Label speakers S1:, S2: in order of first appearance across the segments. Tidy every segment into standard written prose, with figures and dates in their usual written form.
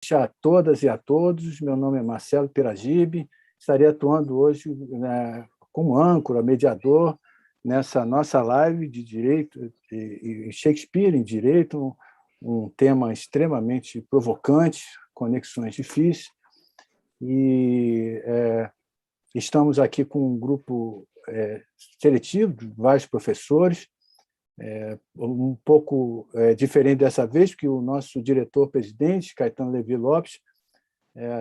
S1: A todas e a todos, meu nome é Marcelo Piragibe, estarei atuando hoje como âncora, mediador, nessa nossa live de Direito e Shakespeare em Direito, um tema extremamente provocante, conexões difíceis, e estamos aqui com um grupo seletivo de vários professores, um pouco diferente dessa vez, porque o nosso diretor-presidente, Caetano Levi Lopes,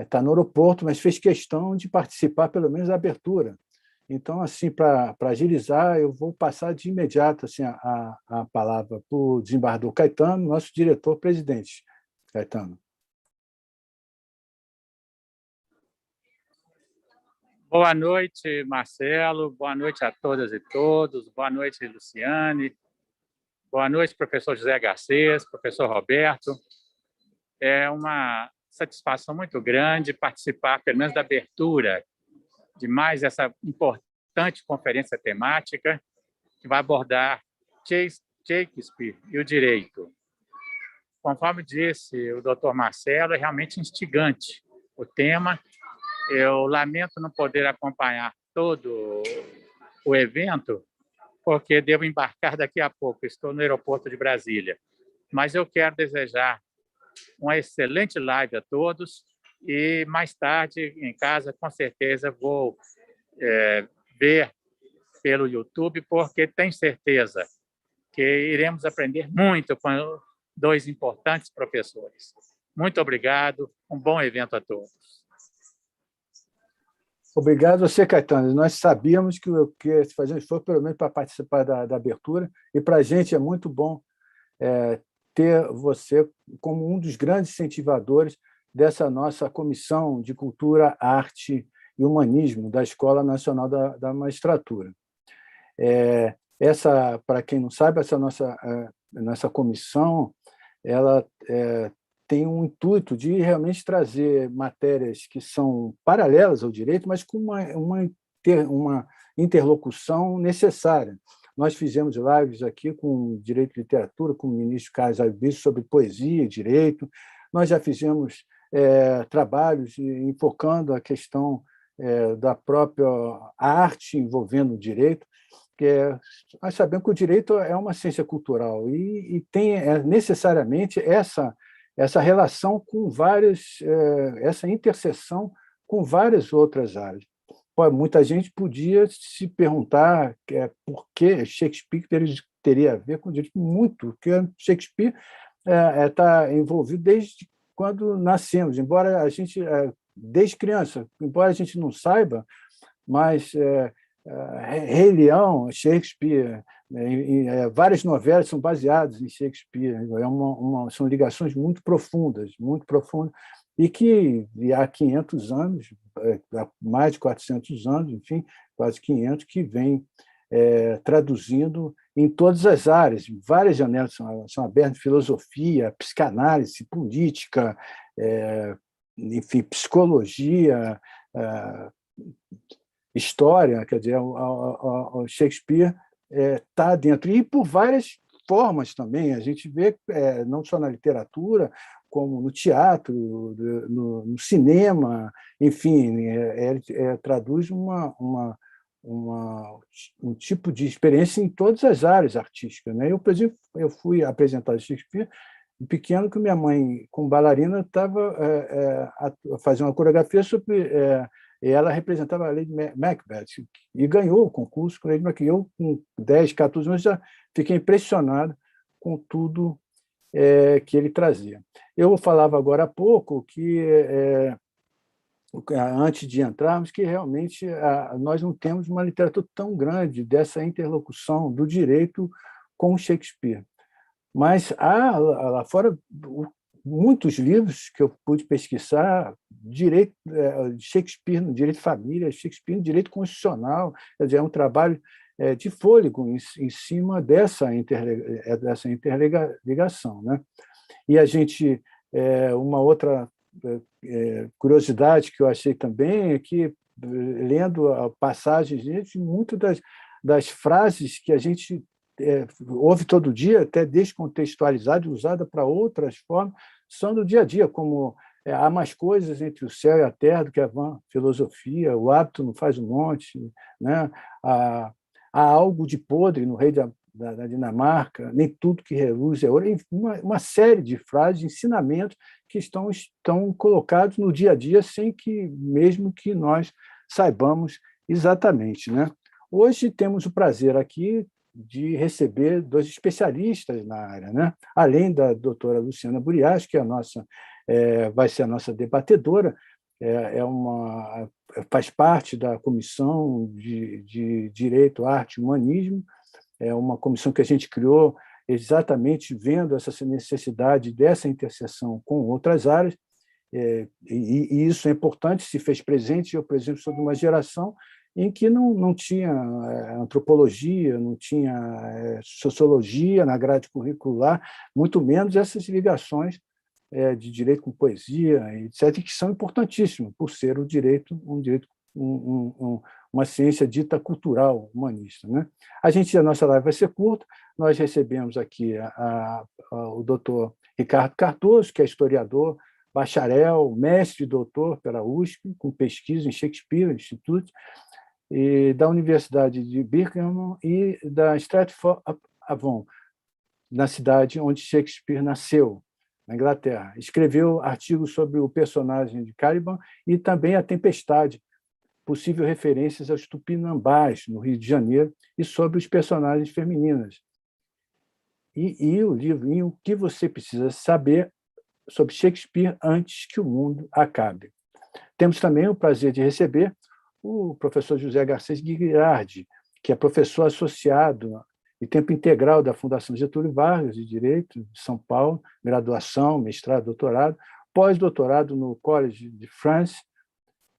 S1: está no aeroporto, mas fez questão de participar, pelo menos, da abertura. Então, assim, para agilizar, eu vou passar de imediato assim, a palavra para o desembargador Caetano, nosso diretor-presidente. Caetano.
S2: Boa noite, Marcelo. Boa noite a todas e todos. Boa noite, Luciane. Boa noite, professor José Garcês, professor Roberto. É uma satisfação muito grande participar, pelo menos, da abertura de mais essa importante conferência temática que vai abordar Shakespeare e o direito. Conforme disse o doutor Marcelo, é realmente instigante o tema. Eu lamento não poder acompanhar todo o evento, porque devo embarcar daqui a pouco. Estou no aeroporto de Brasília. Mas eu quero desejar uma excelente live a todos e, mais tarde, em casa, com certeza, vou ver pelo YouTube, porque tenho certeza que iremos aprender muito com dois importantes professores. Muito obrigado. Um bom evento a todos.
S1: Obrigado a você, Caetano. Nós sabíamos que fazer um esforço, pelo menos, para participar da abertura, e para a gente é muito bom ter você como um dos grandes incentivadores dessa nossa Comissão de Cultura, Arte e Humanismo da Escola Nacional da Magistratura. Para quem não sabe, essa nossa comissão ela tem um intuito de realmente trazer matérias que são paralelas ao direito, mas com uma interlocução necessária. Nós fizemos lives aqui com Direito e Literatura, com o ministro Carlos Alves, sobre poesia e direito. Nós já fizemos trabalhos enfocando a questão da própria arte envolvendo o direito, nós sabemos que o direito é uma ciência cultural e tem necessariamente essa relação com essa interseção com várias outras áreas. Muita gente podia se perguntar por que Shakespeare teria a ver com o direito. Muito, porque Shakespeare está envolvido desde quando nascemos, embora a gente, desde criança, embora a gente não saiba, mas Rei Leão, Shakespeare, várias novelas são baseadas em Shakespeare. São ligações muito profundas, e que há 500 anos, há mais de 400 anos, enfim, quase 500, que vem traduzindo em todas as áreas. Várias janelas são abertas: filosofia, psicanálise, política, enfim, psicologia, história. Quer dizer, o Shakespeare está dentro, e por várias formas também. A gente vê, não só na literatura, como no teatro, no cinema, enfim, ele traduz um tipo de experiência em todas as áreas artísticas, né? Eu, por exemplo, fui apresentar Shakespeare pequeno, que minha mãe, com bailarina, estava fazendo uma coreografia sobre... ela representava a Lady Macbeth e ganhou o concurso com a Lady Macbeth. Eu, com 10, 14 anos, já fiquei impressionado com tudo que ele trazia. Eu falava agora há pouco que, antes de entrarmos, que realmente nós não temos uma literatura tão grande dessa interlocução do direito com Shakespeare. Mas há lá fora muitos livros que eu pude pesquisar, direito, Shakespeare no direito de família, Shakespeare no direito constitucional. Quer dizer, é um trabalho de fôlego em cima dessa interligação, né? E a gente, uma outra curiosidade que eu achei também é que, lendo passagens de muitas das frases que a gente ouve todo dia, até descontextualizada e usada para outras formas, são do dia a dia, como há mais coisas entre o céu e a terra do que a vã filosofia, o hábito não faz um monte, né? Há algo de podre no rei da Dinamarca, nem tudo que reluz é ouro. Uma série de frases, de ensinamentos que estão colocados no dia a dia sem que mesmo que nós saibamos exatamente, né? Hoje temos o prazer aqui de receber dois especialistas na área, né? Além da doutora Luciana Burias, que vai ser a nossa debatedora, faz parte da Comissão de Direito, Arte e Humanismo, é uma comissão que a gente criou exatamente vendo essa necessidade dessa interseção com outras áreas, e isso é importante, se fez presente. Eu, por exemplo, sou de uma geração em que não tinha antropologia, não tinha sociologia na grade curricular, muito menos essas ligações de direito com poesia, etc., que são importantíssimas, por ser uma ciência dita cultural, humanista, né? A nossa live vai ser curta. Nós recebemos aqui o doutor Ricardo Cardoso, que é historiador, bacharel, mestre e doutor pela USP, com pesquisa em Shakespeare Institute, e da Universidade de Birmingham e da Stratford-upon-Avon, na cidade onde Shakespeare nasceu, na Inglaterra. Escreveu artigos sobre o personagem de Caliban e também A Tempestade, possível referências aos Tupinambás, no Rio de Janeiro, e sobre os personagens femininas. E o livro "O que você precisa saber sobre Shakespeare antes que o mundo acabe". Temos também o prazer de receber o professor José Garcês Guirardi, que é professor associado e tempo integral da Fundação Getúlio Vargas de Direito de São Paulo, graduação, mestrado, doutorado, pós-doutorado no Collège de France,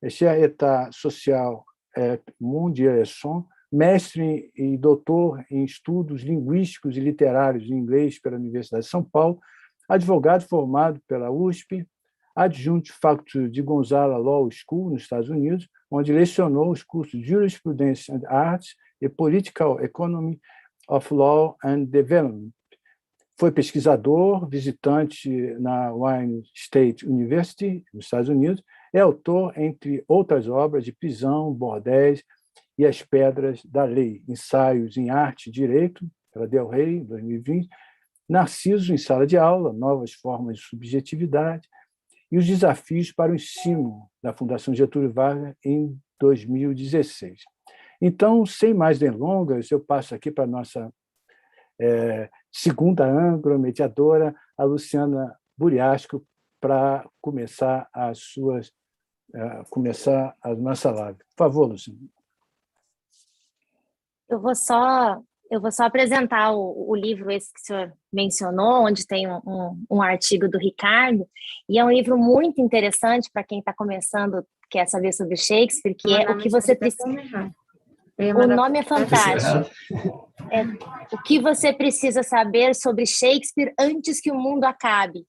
S1: cher état social et mondialisation, mestre e doutor em estudos linguísticos e literários em inglês pela Universidade de São Paulo, advogado formado pela USP, adjunto faculty de Gonzaga Law School, nos Estados Unidos, onde lecionou os cursos de Jurisprudência and Arts e Political Economy of Law and Development. Foi pesquisador, visitante na Wayne State University, nos Estados Unidos, é autor, entre outras obras, de Prisão, Bordéis e As Pedras da Lei, Ensaios em Arte e Direito, pela Del Rey, 2020, Narciso em Sala de Aula, Novas Formas de Subjetividade, e Os Desafios para o Ensino, da Fundação Getúlio Vargas, em 2016. Então, sem mais delongas, eu passo aqui para a nossa segunda âncora, mediadora, a Luciana Buriasco, para começar a nossa live. Por favor, Luciana.
S3: Eu vou só apresentar o livro esse que o senhor mencionou, onde tem um artigo do Ricardo, e é um livro muito interessante para quem está começando, quer saber sobre Shakespeare, que é O que você precisa... O nome é fantástico. É O que você precisa saber sobre Shakespeare antes que o mundo acabe.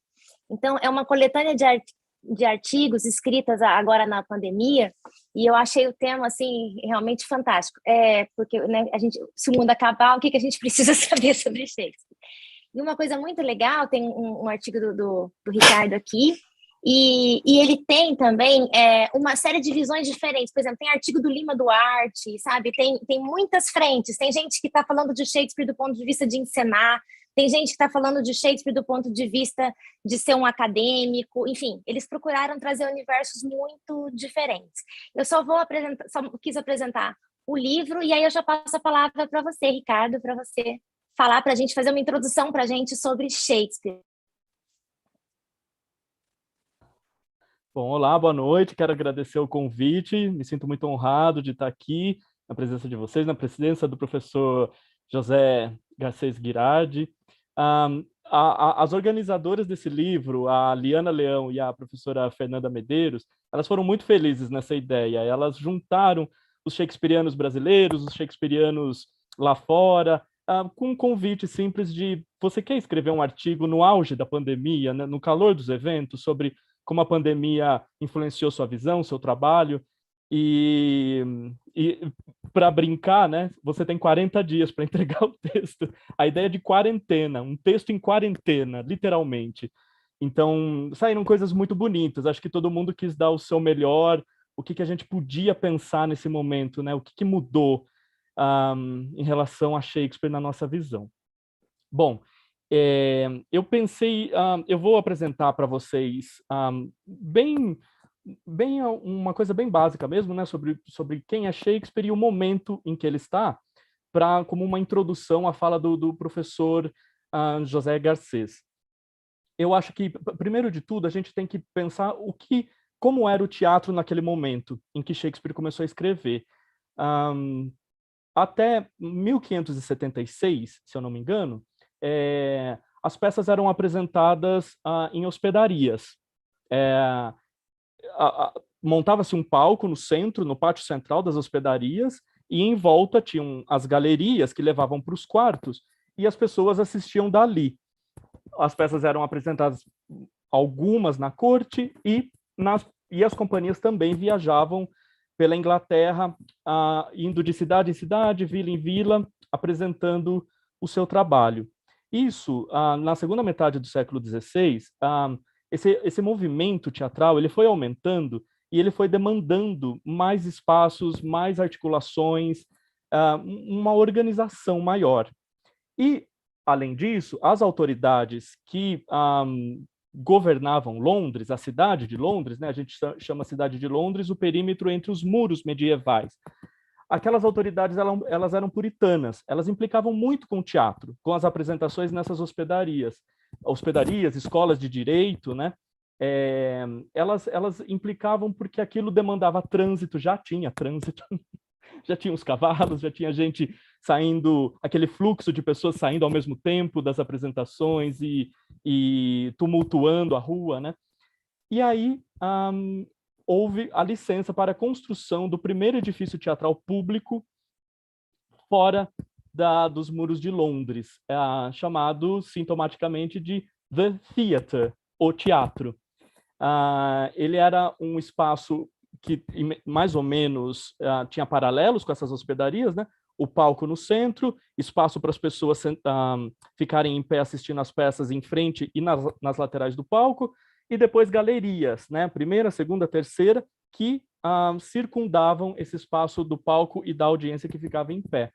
S3: Então, é uma coletânea de artigos escritas agora na pandemia, e eu achei o tema assim realmente fantástico. Porque, né, se o mundo acabar, o que a gente precisa saber sobre Shakespeare? E uma coisa muito legal, tem um artigo do Ricardo aqui, e ele tem também uma série de visões diferentes. Por exemplo, tem artigo do Lima Duarte, sabe? Tem muitas frentes. Tem gente que está falando de Shakespeare do ponto de vista de encenar, tem gente que está falando de Shakespeare do ponto de vista de ser um acadêmico. Enfim, eles procuraram trazer universos muito diferentes. Eu só quis apresentar o livro, e aí eu já passo a palavra para você, Ricardo, para você falar para a gente, fazer uma introdução para a gente sobre Shakespeare.
S4: Bom, olá, boa noite. Quero agradecer o convite. Me sinto muito honrado de estar aqui na presença de vocês, na presença do professor José Garcês Guirardi. As organizadoras desse livro, a Liana Leão e a professora Fernanda Medeiros, elas foram muito felizes nessa ideia. Elas juntaram os shakespearianos brasileiros, os shakespearianos lá fora, com um convite simples de: você quer escrever um artigo no auge da pandemia, né, no calor dos eventos, sobre como a pandemia influenciou sua visão, seu trabalho, e para brincar, né, você tem 40 dias para entregar o texto. A ideia de quarentena, um texto em quarentena, literalmente. Então, saíram coisas muito bonitas. Acho que todo mundo quis dar o seu melhor, o que a gente podia pensar nesse momento, né? O que mudou em relação a Shakespeare na nossa visão. Bom, eu pensei, eu vou apresentar para vocês bem uma coisa bem básica mesmo, né? Sobre quem é Shakespeare e o momento em que ele está, como uma introdução à fala do professor José Garcês. Eu acho que, primeiro de tudo, a gente tem que pensar como era o teatro naquele momento em que Shakespeare começou a escrever. Até 1576, se eu não me engano, as peças eram apresentadas em hospedarias. Montava-se um palco no centro, no pátio central das hospedarias, e em volta tinham as galerias que levavam para os quartos, e as pessoas assistiam dali. As peças eram apresentadas, algumas na corte, e as companhias também viajavam pela Inglaterra, indo de cidade em cidade, vila em vila, apresentando o seu trabalho. Isso, na segunda metade do século XVI, esse movimento teatral ele foi aumentando e ele foi demandando mais espaços, mais articulações, uma organização maior. E, além disso, as autoridades que governavam Londres, a cidade de Londres, né? A gente chama a cidade de Londres o perímetro entre os muros medievais. Aquelas autoridades elas eram puritanas, elas implicavam muito com o teatro, com as apresentações nessas hospedarias, escolas de direito, né? Elas implicavam porque aquilo demandava trânsito, já tinha trânsito, já tinha os cavalos, já tinha gente saindo, aquele fluxo de pessoas saindo ao mesmo tempo das apresentações e tumultuando a rua, né? E aí houve a licença para a construção do primeiro edifício teatral público fora dos muros de Londres, chamado sintomaticamente de The Theatre, o teatro. Ele era um espaço que mais ou menos tinha paralelos com essas hospedarias, né? O palco no centro, espaço para as pessoas ficarem em pé assistindo as peças em frente e nas laterais do palco, e depois galerias, né? Primeira, segunda, terceira, que circundavam esse espaço do palco e da audiência que ficava em pé.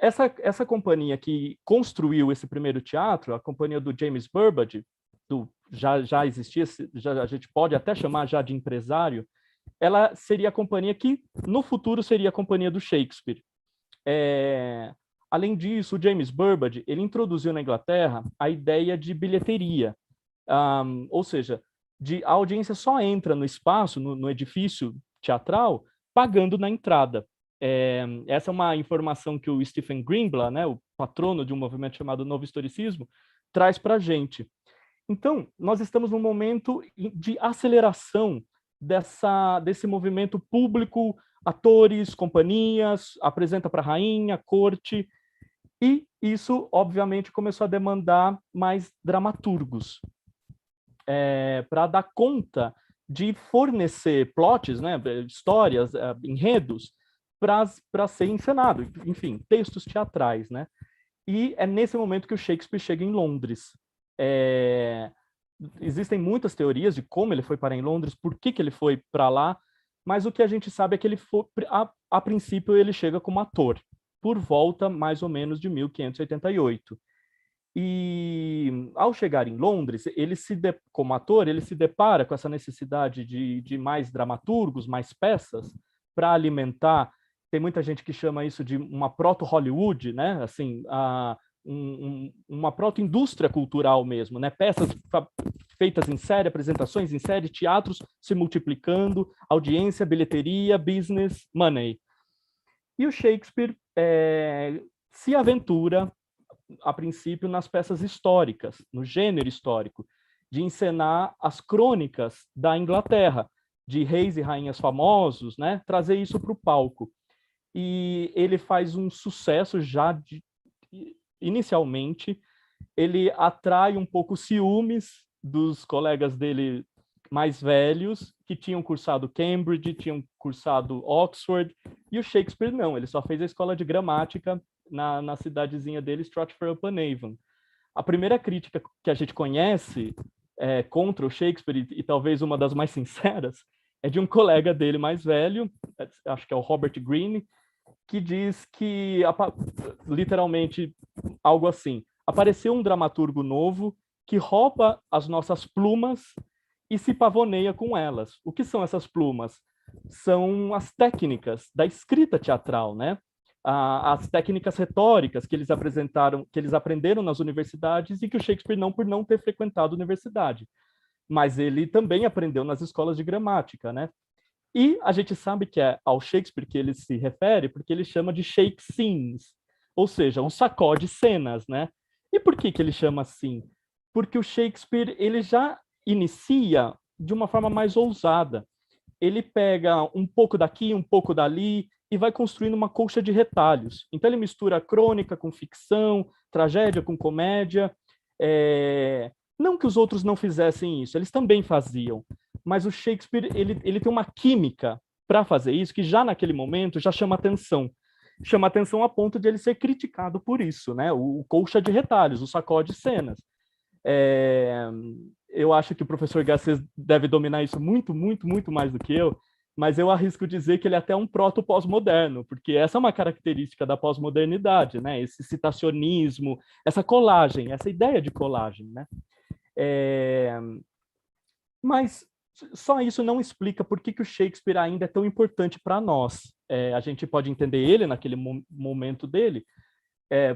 S4: Essa companhia que construiu esse primeiro teatro, a companhia do James Burbage, já existia, a gente pode até chamar já de empresário, ela seria a companhia que, no futuro, seria a companhia do Shakespeare. Além disso, o James Burbage ele introduziu na Inglaterra a ideia de bilheteria, ou seja, a audiência só entra no espaço, no edifício teatral, pagando na entrada. Essa é uma informação que o Stephen Greenblatt, né, o patrono de um movimento chamado Novo Historicismo, traz para a gente. Então, nós estamos num momento de aceleração desse movimento público, atores, companhias, apresenta para a rainha, corte, e isso, obviamente, começou a demandar mais dramaturgos para dar conta de fornecer plots, né, histórias, enredos, para ser encenado, enfim, textos teatrais, né? E é nesse momento que o Shakespeare chega em Londres. Existem muitas teorias de como ele foi parar em Londres, por que ele foi para lá, mas o que a gente sabe é que ele foi, a princípio ele chega como ator, por volta mais ou menos de 1588. E ao chegar em Londres, como ator, ele se depara com essa necessidade de mais dramaturgos, mais peças para alimentar. Tem muita gente que chama isso de uma proto-Hollywood, né? Assim, uma proto-indústria cultural mesmo, né? Peças feitas em série, apresentações em série, teatros se multiplicando, audiência, bilheteria, business, money. E o Shakespeare se aventura, a princípio, nas peças históricas, no gênero histórico, de encenar as crônicas da Inglaterra, de reis e rainhas famosos, né? Trazer isso para o palco. E ele faz um sucesso já inicialmente, ele atrai um pouco ciúmes dos colegas dele mais velhos, que tinham cursado Cambridge, tinham cursado Oxford, e o Shakespeare não, ele só fez a escola de gramática na cidadezinha dele, Stratford-upon-Avon. A primeira crítica que a gente conhece contra o Shakespeare, e talvez uma das mais sinceras, é de um colega dele mais velho, acho que é o Robert Greene, que diz que, literalmente, algo assim: apareceu um dramaturgo novo que rouba as nossas plumas e se pavoneia com elas. O que são essas plumas? São as técnicas da escrita teatral, né? As técnicas retóricas que eles apresentaram, que eles aprenderam nas universidades e que o Shakespeare não, por não ter frequentado a universidade, mas ele também aprendeu nas escolas de gramática, né? E a gente sabe que é ao Shakespeare que ele se refere porque ele chama de shake scenes, ou seja, um sacode cenas, né? E por que ele chama assim? Porque o Shakespeare ele já inicia de uma forma mais ousada. Ele pega um pouco daqui, um pouco dali, e vai construindo uma colcha de retalhos. Então ele mistura crônica com ficção, tragédia com comédia. Não que os outros não fizessem isso, eles também faziam. Mas o Shakespeare ele tem uma química para fazer isso que já naquele momento já chama atenção. Chama atenção a ponto de ele ser criticado por isso, né? O colcha de retalhos, o sacode de cenas. Eu acho que o professor Garcês deve dominar isso muito, muito, muito mais do que eu, mas eu arrisco dizer que ele é até um proto-pós-moderno, porque essa é uma característica da pós-modernidade, né? Esse citacionismo, essa colagem, essa ideia de colagem, né? Mas só isso não explica por que o Shakespeare ainda é tão importante para nós. A gente pode entender ele naquele momento dele,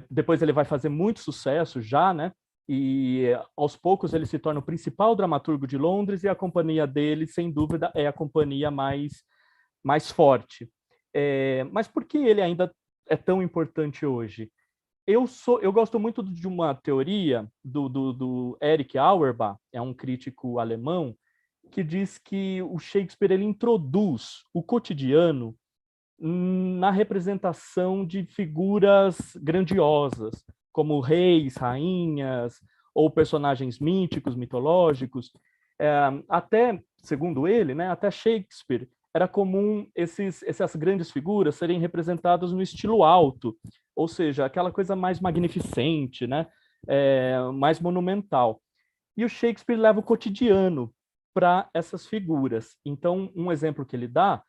S4: depois ele vai fazer muito sucesso já, né? E aos poucos ele se torna o principal dramaturgo de Londres e a companhia dele, sem dúvida, é a companhia mais forte. Mas por que ele ainda é tão importante hoje? Eu gosto muito de uma teoria do Erich Auerbach, é um crítico alemão, que diz que o Shakespeare ele introduz o cotidiano na representação de figuras grandiosas, como reis, rainhas, ou personagens míticos, mitológicos. Até, segundo ele, né, até Shakespeare, era comum essas grandes figuras serem representadas no estilo alto, ou seja, aquela coisa mais magnificente, né, mais monumental. E o Shakespeare leva o cotidiano para essas figuras. Então, um exemplo que ele dá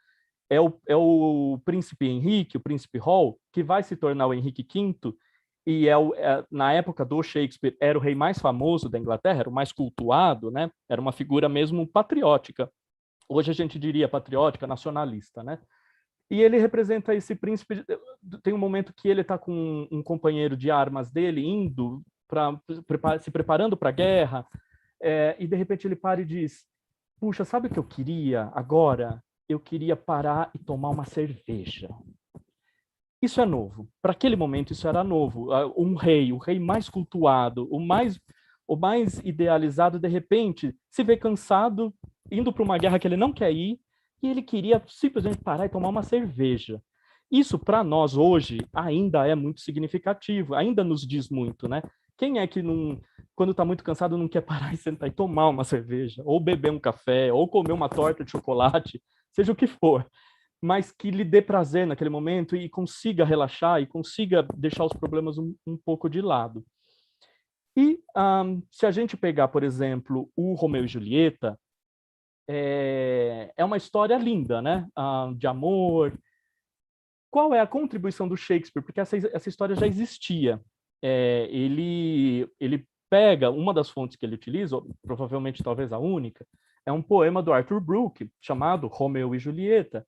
S4: é o príncipe Henrique, o príncipe Hall, que vai se tornar o Henrique V, e na época do Shakespeare era o rei mais famoso da Inglaterra, era o mais cultuado, né? Era uma figura mesmo patriótica. Hoje a gente diria patriótica, nacionalista, né? E ele representa esse príncipe. Tem um momento que ele está com um companheiro de armas dele indo se preparando para a guerra, e de repente ele para e diz: puxa, sabe o que eu queria agora? Eu queria parar e tomar uma cerveja. Isso é novo. Para aquele momento, isso era novo. O rei mais cultuado, o mais idealizado, de repente, se vê cansado, indo para uma guerra que ele não quer ir, e ele queria simplesmente parar e tomar uma cerveja. Isso, para nós, hoje, ainda é muito significativo, ainda nos diz muito, né? Quem é que, quando está muito cansado, não quer parar e sentar e tomar uma cerveja, ou beber um café, ou comer uma torta de chocolate, seja o que for, mas que lhe dê prazer naquele momento e consiga relaxar e consiga deixar os problemas um pouco de lado. E se a gente pegar, por exemplo, o Romeu e Julieta, é uma história linda, né? De amor. Qual é a contribuição do Shakespeare? Porque essa história já existia. Ele pega, uma das fontes que ele utiliza, provavelmente talvez a única, é um poema do Arthur Brooke, chamado Romeu e Julieta,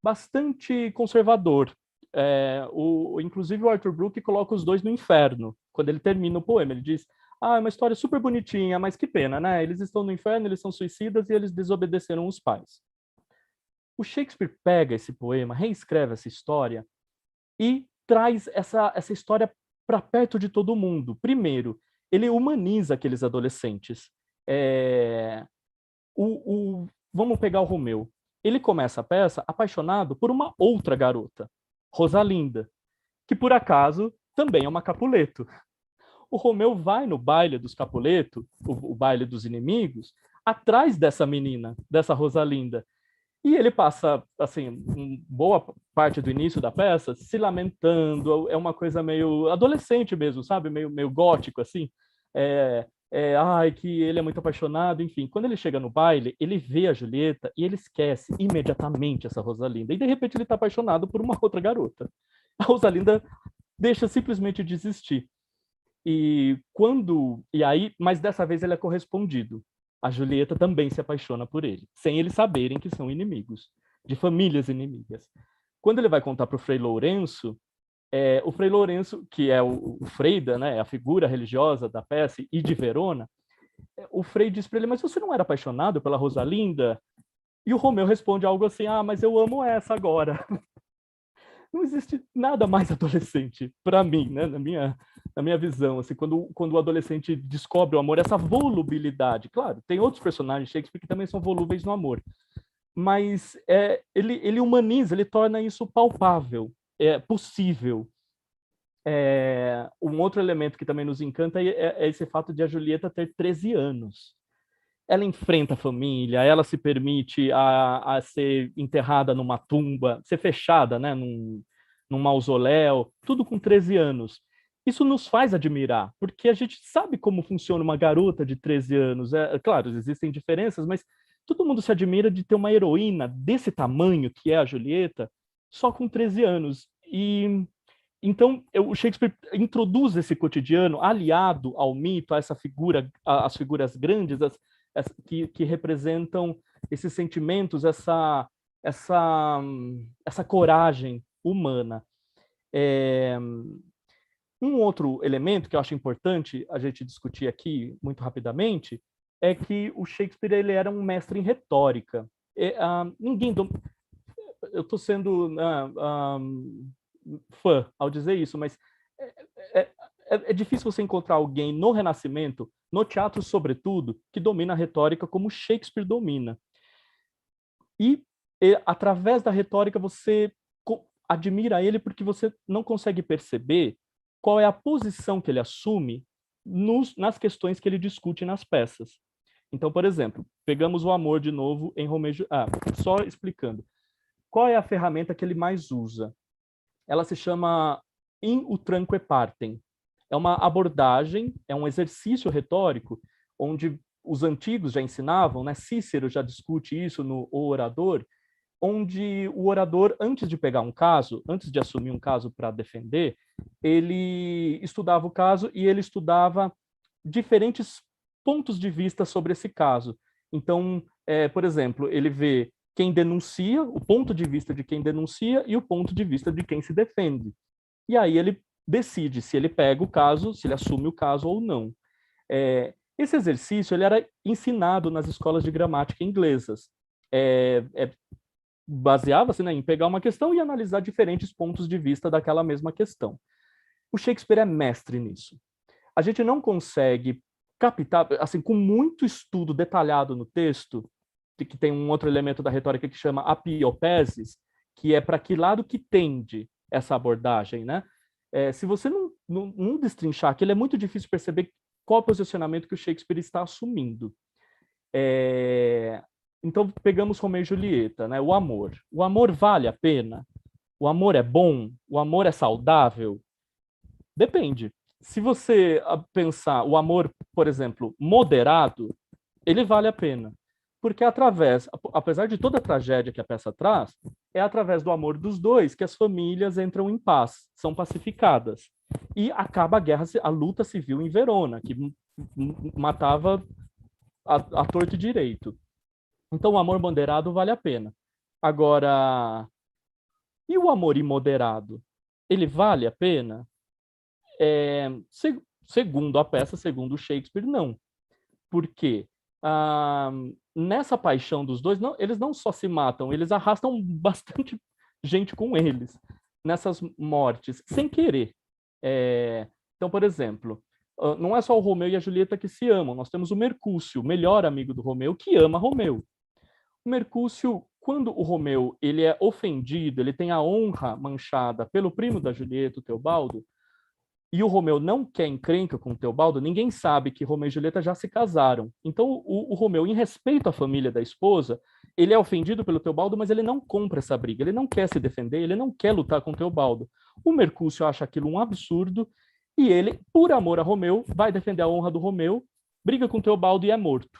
S4: bastante conservador. Inclusive o Arthur Brooke coloca os dois no inferno, quando ele termina o poema. Ele diz: é uma história super bonitinha, mas que pena, né? Eles estão no inferno, eles são suicidas e eles desobedeceram os pais. O Shakespeare pega esse poema, reescreve essa história e traz essa história para perto de todo mundo. Primeiro, ele humaniza aqueles adolescentes. Vamos pegar o Romeu. Ele começa a peça apaixonado por uma outra garota, Rosalinda, que por acaso também é uma Capuleto. O Romeu vai no baile dos Capuleto, o baile dos inimigos, atrás dessa menina, dessa Rosalinda. E ele passa, assim, boa parte do início da peça se lamentando, é uma coisa meio adolescente mesmo, sabe? Meio gótico, assim. Ai, que ele é muito apaixonado, enfim. Quando ele chega no baile, ele vê a Julieta e ele esquece imediatamente essa Rosalinda. E, de repente, ele está apaixonado por uma outra garota. A Rosalinda deixa simplesmente de existir. Mas dessa vez ele é correspondido. A Julieta também se apaixona por ele, sem eles saberem que são inimigos, de famílias inimigas. Quando ele vai contar para o Frei Lourenço, o Frei Lourenço, que é o Freida, né, a figura religiosa da peça e de Verona, o Frei diz para ele, mas você não era apaixonado pela Rosalinda? E o Romeu responde algo assim, mas eu amo essa agora. Não existe nada mais adolescente, para mim, né, na minha visão, assim, quando o adolescente descobre o amor, essa volubilidade. Claro, tem outros personagens de Shakespeare que também são volúveis no amor, mas ele humaniza, ele torna isso palpável, possível. Um outro elemento que também nos encanta é esse fato de a Julieta ter 13 anos. Ela enfrenta a família, ela se permite a ser enterrada numa tumba, ser fechada, né, num mausoléu, tudo com 13 anos. Isso nos faz admirar, porque a gente sabe como funciona uma garota de 13 anos. Claro, existem diferenças, mas todo mundo se admira de ter uma heroína desse tamanho, que é a Julieta, só com 13 anos. Então, o Shakespeare introduz esse cotidiano aliado ao mito, a essa figura, as figuras grandes, que representam esses sentimentos, essa coragem humana. Um outro elemento que eu acho importante a gente discutir aqui muito rapidamente é que o Shakespeare ele era um mestre em retórica. Eu estou sendo fã ao dizer isso, mas é difícil você encontrar alguém no Renascimento, no teatro sobretudo, que domina a retórica como Shakespeare domina. E através da retórica você admira ele porque você não consegue perceber qual é a posição que ele assume nas questões que ele discute nas peças. Então, por exemplo, pegamos o amor de novo em Romeu e Julieta. Só explicando. Qual é a ferramenta que ele mais usa? Ela se chama in utranque partem. É uma abordagem, é um exercício retórico, onde os antigos já ensinavam, né? Cícero já discute isso no O Orador, onde o orador, antes de pegar um caso, antes de assumir um caso para defender, ele estudava o caso e ele estudava diferentes pontos de vista sobre esse caso. Então, por exemplo, ele vê quem denuncia, o ponto de vista de quem denuncia e o ponto de vista de quem se defende. E aí ele decide se ele pega o caso, se ele assume o caso ou não. Esse exercício ele era ensinado nas escolas de gramática inglesas. Baseava-se, né, em pegar uma questão e analisar diferentes pontos de vista daquela mesma questão. O Shakespeare é mestre nisso. A gente não consegue captar, assim, com muito estudo detalhado no texto, que tem um outro elemento da retórica que chama apiopesis, que é para que lado que tende essa abordagem, né? Se você não destrinchar aquilo, é muito difícil perceber qual é o posicionamento que o Shakespeare está assumindo. Então, pegamos Romeu e Julieta, né? O amor. O amor vale a pena? O amor é bom? O amor é saudável? Depende. Se você pensar o amor, por exemplo, moderado, ele vale a pena. Porque apesar de toda a tragédia que a peça traz, é através do amor dos dois que as famílias entram em paz, são pacificadas. E acaba a luta civil em Verona, que matava a torto e direito. Então, o amor moderado vale a pena. Agora, e o amor imoderado? Ele vale a pena? Segundo a peça, segundo Shakespeare, não. Por quê? Nessa paixão dos dois, eles não só se matam, eles arrastam bastante gente com eles, nessas mortes, sem querer. Então, por exemplo, não é só o Romeu e a Julieta que se amam, nós temos o Mercúcio, o melhor amigo do Romeu, que ama Romeu. O Mercúcio, quando o Romeu ele é ofendido, ele tem a honra manchada pelo primo da Julieta, o Teobaldo, e o Romeu não quer encrenca com o Teobaldo, ninguém sabe que Romeu e Julieta já se casaram. Então, o Romeu, em respeito à família da esposa, ele é ofendido pelo Teobaldo, mas ele não compra essa briga, ele não quer se defender, ele não quer lutar com o Teobaldo. O Mercúcio acha aquilo um absurdo E ele, por amor a Romeu, vai defender a honra do Romeu, briga com Teobaldo e é morto.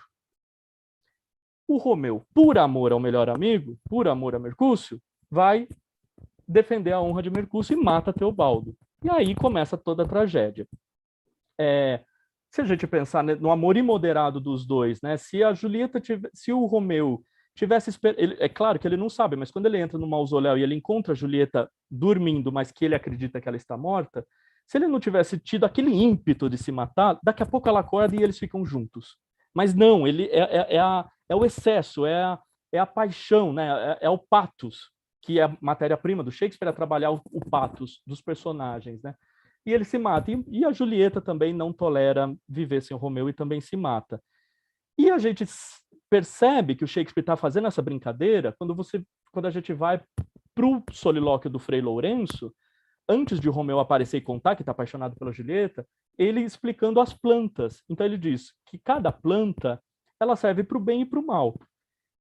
S4: O Romeu, por amor ao melhor amigo, por amor a Mercúcio, vai defender a honra de Mercúcio e mata Teobaldo. E aí começa toda a tragédia. Se a gente pensar no amor imoderado dos dois, né? Se a Julieta se o Romeu tivesse é claro que ele não sabe, mas quando ele entra no mausoléu e ele encontra a Julieta dormindo, mas que ele acredita que ela está morta, se ele não tivesse tido aquele ímpeto de se matar, daqui a pouco ela acorda e eles ficam juntos. Mas não, ele é o excesso, é a paixão, né? É o pathos, que é a matéria-prima do Shakespeare, é trabalhar o pathos dos personagens, né? E ele se mata. E a Julieta também não tolera viver sem o Romeu e também se mata. E a gente percebe que o Shakespeare está fazendo essa brincadeira quando a gente vai para o solilóquio do Frei Lourenço, antes de o Romeu aparecer e contar que está apaixonado pela Julieta, ele explicando as plantas. Então ele diz que cada planta ela serve para o bem e para o mal.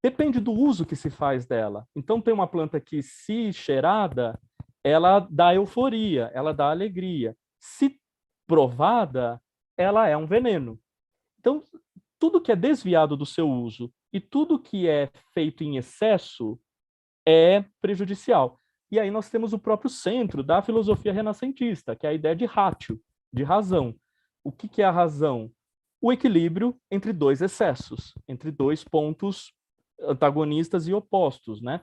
S4: Depende do uso que se faz dela. Então tem uma planta que, se cheirada, ela dá euforia, ela dá alegria. Se provada, ela é um veneno. Então, tudo que é desviado do seu uso e tudo que é feito em excesso é prejudicial. E aí nós temos o próprio centro da filosofia renascentista, que é a ideia de ratio, de razão. O que é a razão? O equilíbrio entre dois excessos, entre dois pontos antagonistas e opostos, né?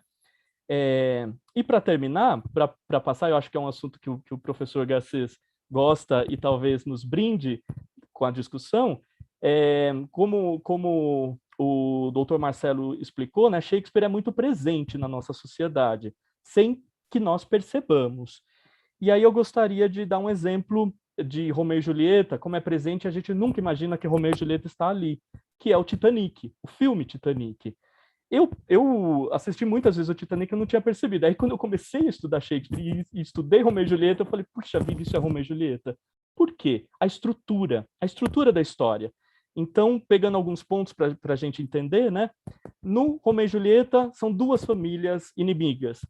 S4: E para terminar, para passar, eu acho que é um assunto que o professor Garcês gosta e talvez nos brinde com a discussão, como o doutor Marcelo explicou, né, Shakespeare é muito presente na nossa sociedade, sem que nós percebamos. E aí eu gostaria de dar um exemplo de Romeu e Julieta, como é presente, a gente nunca imagina que Romeu e Julieta está ali, que é o Titanic, o filme Titanic. Eu assisti muitas vezes o Titanic e eu não tinha percebido. Aí, quando eu comecei a estudar Shakespeare e estudei Romeu e Julieta, eu falei, puxa vida, isso é Romeu e Julieta. Por quê? A estrutura da história. Então, pegando alguns pontos para a gente entender, né? No Romeu e Julieta, são duas famílias inimigas.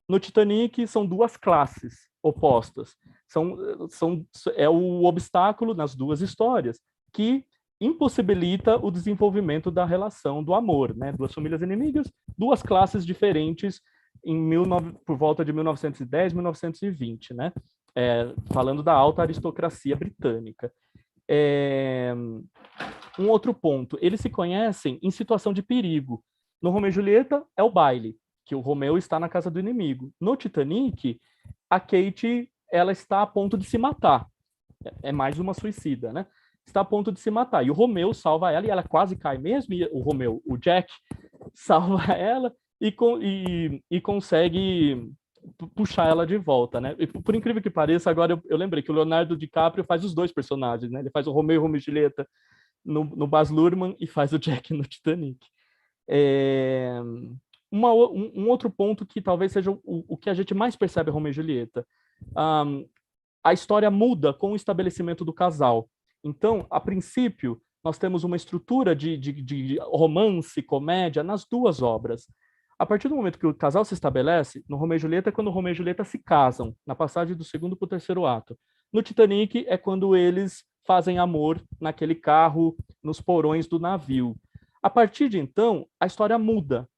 S4: No Titanic, são duas classes opostas. É o obstáculo nas duas histórias que impossibilita o desenvolvimento da relação do amor, né? Duas famílias inimigas, duas classes diferentes por volta de 1910, 1920, né? Falando da alta aristocracia britânica. Um outro ponto, eles se conhecem em situação de perigo. No Romeu e Julieta é o baile, que o Romeu está na casa do inimigo. No Titanic, a Kate ela está a ponto de se matar. É mais uma suicida, né? Está a ponto de se matar. E o Romeu salva ela, e ela quase cai mesmo, e o Jack, salva ela e consegue puxar ela de volta, né? E por incrível que pareça, agora eu lembrei que o Leonardo DiCaprio faz os dois personagens, né? Ele faz o Romeu e Romeu e Julieta no Baz Luhrmann e faz o Jack no Titanic. Um outro ponto que talvez seja o que a gente mais percebe em Romeu e Julieta. A história muda com o estabelecimento do casal. Então, a princípio, nós temos uma estrutura de romance, comédia nas duas obras. A partir do momento que o casal se estabelece, no Romeu e Julieta é quando Romeu e Julieta se casam, na passagem do segundo para o terceiro ato. No Titanic é quando eles fazem amor naquele carro, nos porões do navio. A partir de então, a história muda.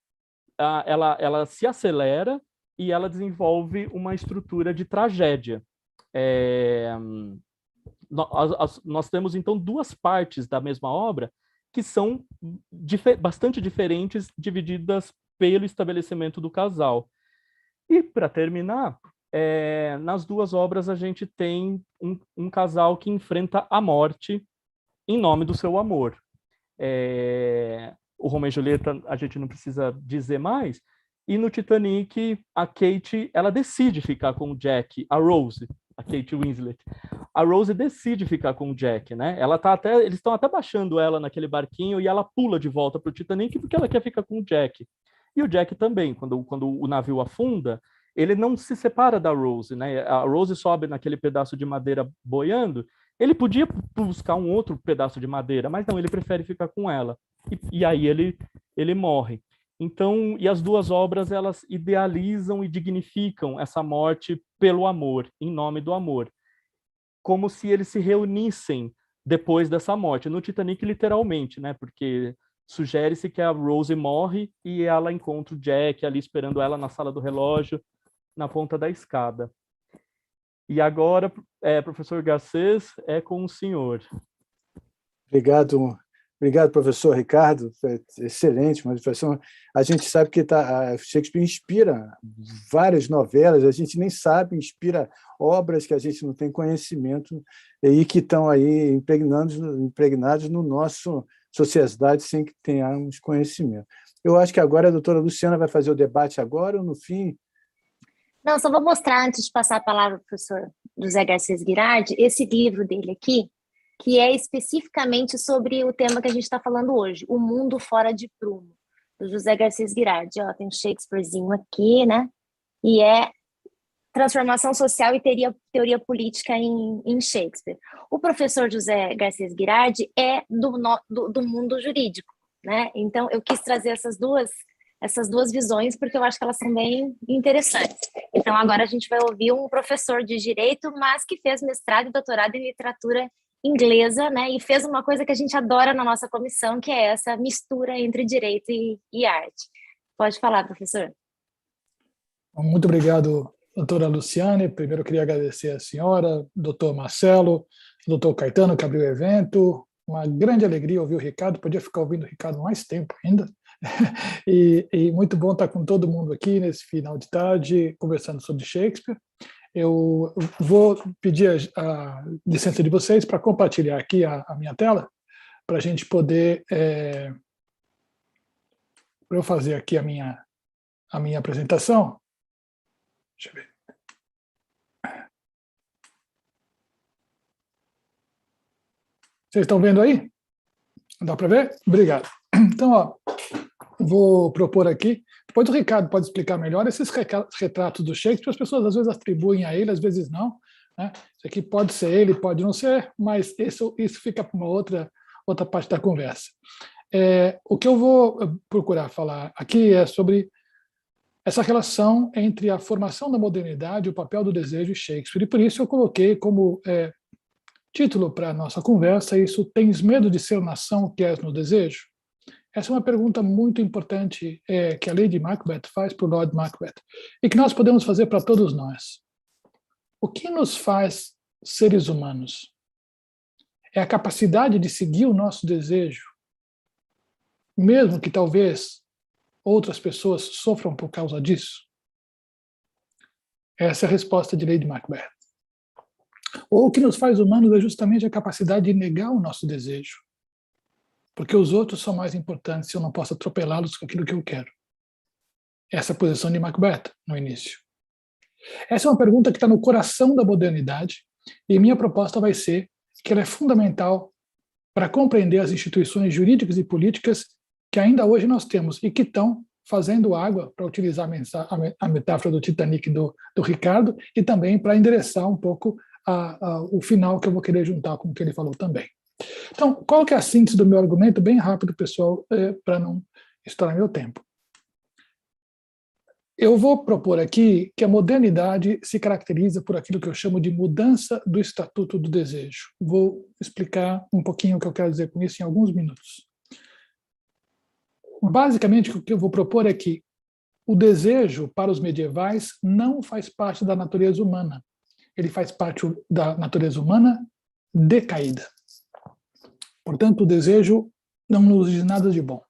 S4: Ela se acelera e ela desenvolve uma estrutura de tragédia. Nós temos, então, duas partes da mesma obra que são bastante diferentes, divididas pelo estabelecimento do casal. E, para terminar, nas duas obras a gente tem um casal que enfrenta a morte em nome do seu amor. O Romeu e Julieta, a gente não precisa dizer mais, e no Titanic, a Kate, ela decide ficar com o Jack, a Rose, a Kate Winslet. A Rose decide ficar com o Jack, né? Eles estão até baixando ela naquele barquinho e ela pula de volta para o Titanic porque ela quer ficar com o Jack. E o Jack também, quando o navio afunda, ele não se separa da Rose, né? A Rose sobe naquele pedaço de madeira boiando, ele podia buscar um outro pedaço de madeira, mas não, ele prefere ficar com ela. E aí ele morre. Então, e as duas obras, elas idealizam e dignificam essa morte pelo amor, em nome do amor. como se eles se reunissem depois dessa morte. No Titanic, literalmente, né? Porque sugere-se que a Rose morre e ela encontra o Jack ali esperando ela na sala do relógio, na ponta da escada. E agora, professor Garcês, é com o senhor.
S1: Obrigado, professor Ricardo. Foi excelente, mas a gente sabe que Shakespeare inspira várias novelas, a gente nem sabe, inspira obras que a gente não tem conhecimento e que estão aí impregnados no nosso sociedade sem que tenhamos conhecimento. Eu acho que agora a doutora Luciana vai fazer o debate agora ou no fim?
S3: Não, só vou mostrar, antes de passar a palavra para o professor José Garcês Girardi, esse livro dele aqui, que é especificamente sobre o tema que a gente está falando hoje, O Mundo Fora de Prumo, do José Garcês Girardi. Ó, tem um Shakespearezinho aqui, né? E é Transformação Social e Teoria Política em Shakespeare. O professor José Garcês Girardi é do mundo jurídico, né? Então, eu quis trazer essas duas visões, porque eu acho que elas são bem interessantes. Então, agora a gente vai ouvir um professor de Direito, mas que fez mestrado e doutorado em literatura inglesa, né? E fez uma coisa que a gente adora na nossa comissão, que é essa mistura entre direito e arte. Pode falar, professor.
S5: Muito obrigado, doutora Luciane. Primeiro, eu queria agradecer a senhora, doutor Marcelo, doutor Caetano, que abriu o evento. Uma grande alegria ouvir o Ricardo. Podia ficar ouvindo o Ricardo mais tempo ainda. E muito bom estar com todo mundo aqui nesse final de tarde, conversando sobre Shakespeare. Eu vou pedir a licença de vocês para compartilhar aqui a minha tela, para a gente poder... para eu fazer aqui a minha apresentação. Deixa eu ver. Vocês estão vendo aí? Dá para ver? Obrigado. Então, ó, vou propor aqui, depois o Ricardo pode explicar melhor, esses retratos do Shakespeare, as pessoas às vezes atribuem a ele, às vezes não, né? Isso aqui pode ser ele, pode não ser, mas isso fica para uma outra parte da conversa. O que eu vou procurar falar aqui é sobre essa relação entre a formação da modernidade, o papel do desejo e Shakespeare, e por isso eu coloquei como título para a nossa conversa isso: Tens medo de ser nação o que és no desejo? Essa é uma pergunta muito importante que a Lady Macbeth faz para o Lord Macbeth e que nós podemos fazer para todos nós. O que nos faz seres humanos? É a capacidade de seguir o nosso desejo, mesmo que talvez outras pessoas sofram por causa disso? Essa é a resposta de Lady Macbeth. Ou o que nos faz humanos é justamente a capacidade de negar o nosso desejo, porque os outros são mais importantes se eu não posso atropelá-los com aquilo que eu quero. Essa é a posição de Macbeth no início. Essa é uma pergunta que está no coração da modernidade e minha proposta vai ser que ela é fundamental para compreender as instituições jurídicas e políticas que ainda hoje nós temos e que estão fazendo água, para utilizar a metáfora do Titanic do Ricardo, e também para endereçar um pouco o final que eu vou querer juntar com o que ele falou também. Então, qual que é a síntese do meu argumento? Bem rápido, pessoal, para não estourar meu tempo. Eu vou propor aqui que a modernidade se caracteriza por aquilo que eu chamo de mudança do estatuto do desejo. Vou explicar um pouquinho o que eu quero dizer com isso em alguns minutos. Basicamente, o que eu vou propor é que o desejo, para os medievais, não faz parte da natureza humana. Ele faz parte da natureza humana decaída. Portanto, o desejo não nos diz nada de bom.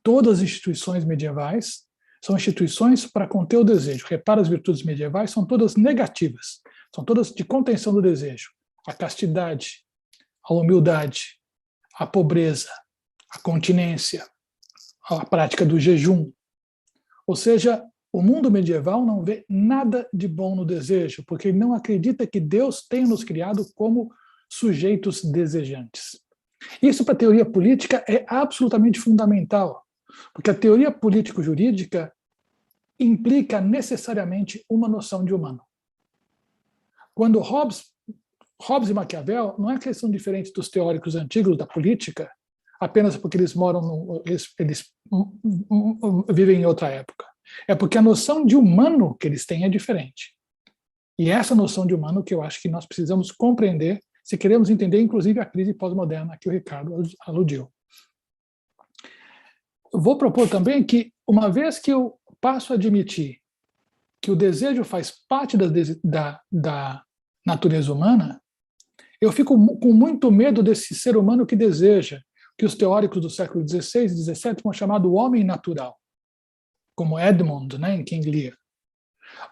S5: Todas as instituições medievais são instituições para conter o desejo. Repara, as virtudes medievais são todas negativas, são todas de contenção do desejo. A castidade, a humildade, a pobreza, a continência, a prática do jejum. Ou seja, o mundo medieval não vê nada de bom no desejo, porque ele não acredita que Deus tenha nos criado como sujeitos desejantes. Isso, para a teoria política, é absolutamente fundamental, porque a teoria político-jurídica implica necessariamente uma noção de humano. Quando Hobbes e Maquiavel, não é que eles são diferentes dos teóricos antigos da política, apenas porque eles eles vivem em outra época. É porque a noção de humano que eles têm é diferente. E essa noção de humano que eu acho que nós precisamos compreender se queremos entender, inclusive, a crise pós-moderna que o Ricardo aludiu. Eu vou propor também que, uma vez que eu passo a admitir que o desejo faz parte da natureza humana, eu fico com muito medo desse ser humano que deseja, que os teóricos do século XVI e XVII vão chamar do homem natural, como Edmund, né, em King Lear.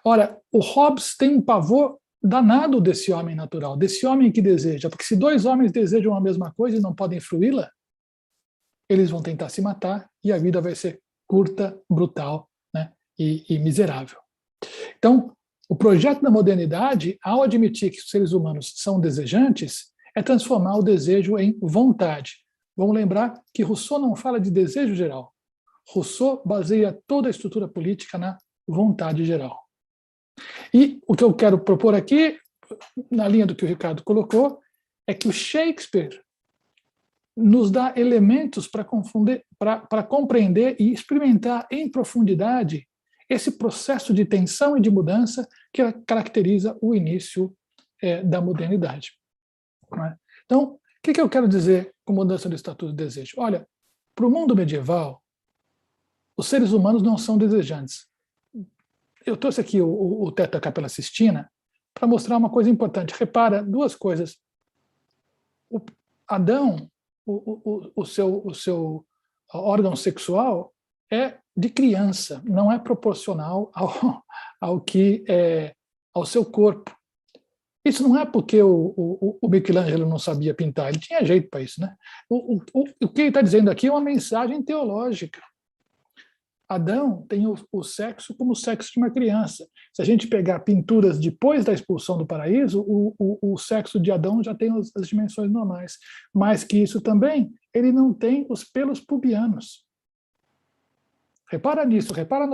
S5: Ora, o Hobbes tem um pavor danado desse homem natural, desse homem que deseja, porque se dois homens desejam a mesma coisa e não podem fruí-la, eles vão tentar se matar e a vida vai ser curta, brutal, né, e miserável. Então, o projeto da modernidade, ao admitir que os seres humanos são desejantes, é transformar o desejo em vontade. Vamos lembrar que Rousseau não fala de desejo geral. Rousseau baseia toda a estrutura política na vontade geral. E o que eu quero propor aqui, na linha do que o Ricardo colocou, é que o Shakespeare nos dá elementos para compreender e experimentar em profundidade esse processo de tensão e de mudança que caracteriza o início da modernidade. Então, o que eu quero dizer com mudança do estatuto do desejo? Olha, para o mundo medieval, os seres humanos não são desejantes. Eu trouxe aqui o teto da Capela Sistina para mostrar uma coisa importante. Repara, duas coisas. O Adão, o seu órgão sexual é de criança, não é proporcional ao seu corpo. Isso não é porque o Michelangelo não sabia pintar, ele tinha jeito para isso, né? O que ele está dizendo aqui é uma mensagem teológica. Adão tem o sexo como o sexo de uma criança. Se a gente pegar pinturas depois da expulsão do paraíso, o sexo de Adão já tem as dimensões normais. Mais que isso também, ele não tem os pelos pubianos. Repara nisso, repara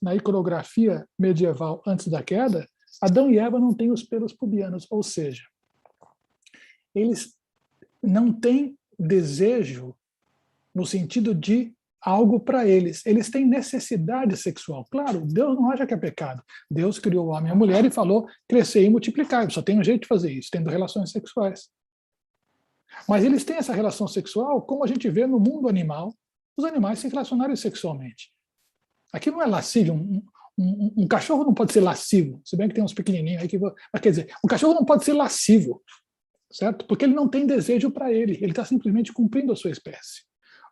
S5: na iconografia medieval antes da queda, Adão e Eva não têm os pelos pubianos, ou seja, eles não têm desejo no sentido de algo para eles. Eles têm necessidade sexual. Claro, Deus não acha que é pecado. Deus criou o homem e a mulher e falou crescer e multiplicar. Só tem um jeito de fazer isso, tendo relações sexuais. Mas eles têm essa relação sexual como a gente vê no mundo animal, os animais se relacionarem sexualmente. Aqui não é lascívio. Um cachorro não pode ser lascivo, se bem que tem uns pequenininhos aí que... Mas quer dizer, um cachorro não pode ser lascivo, certo? Porque ele não tem desejo para ele está simplesmente cumprindo a sua espécie.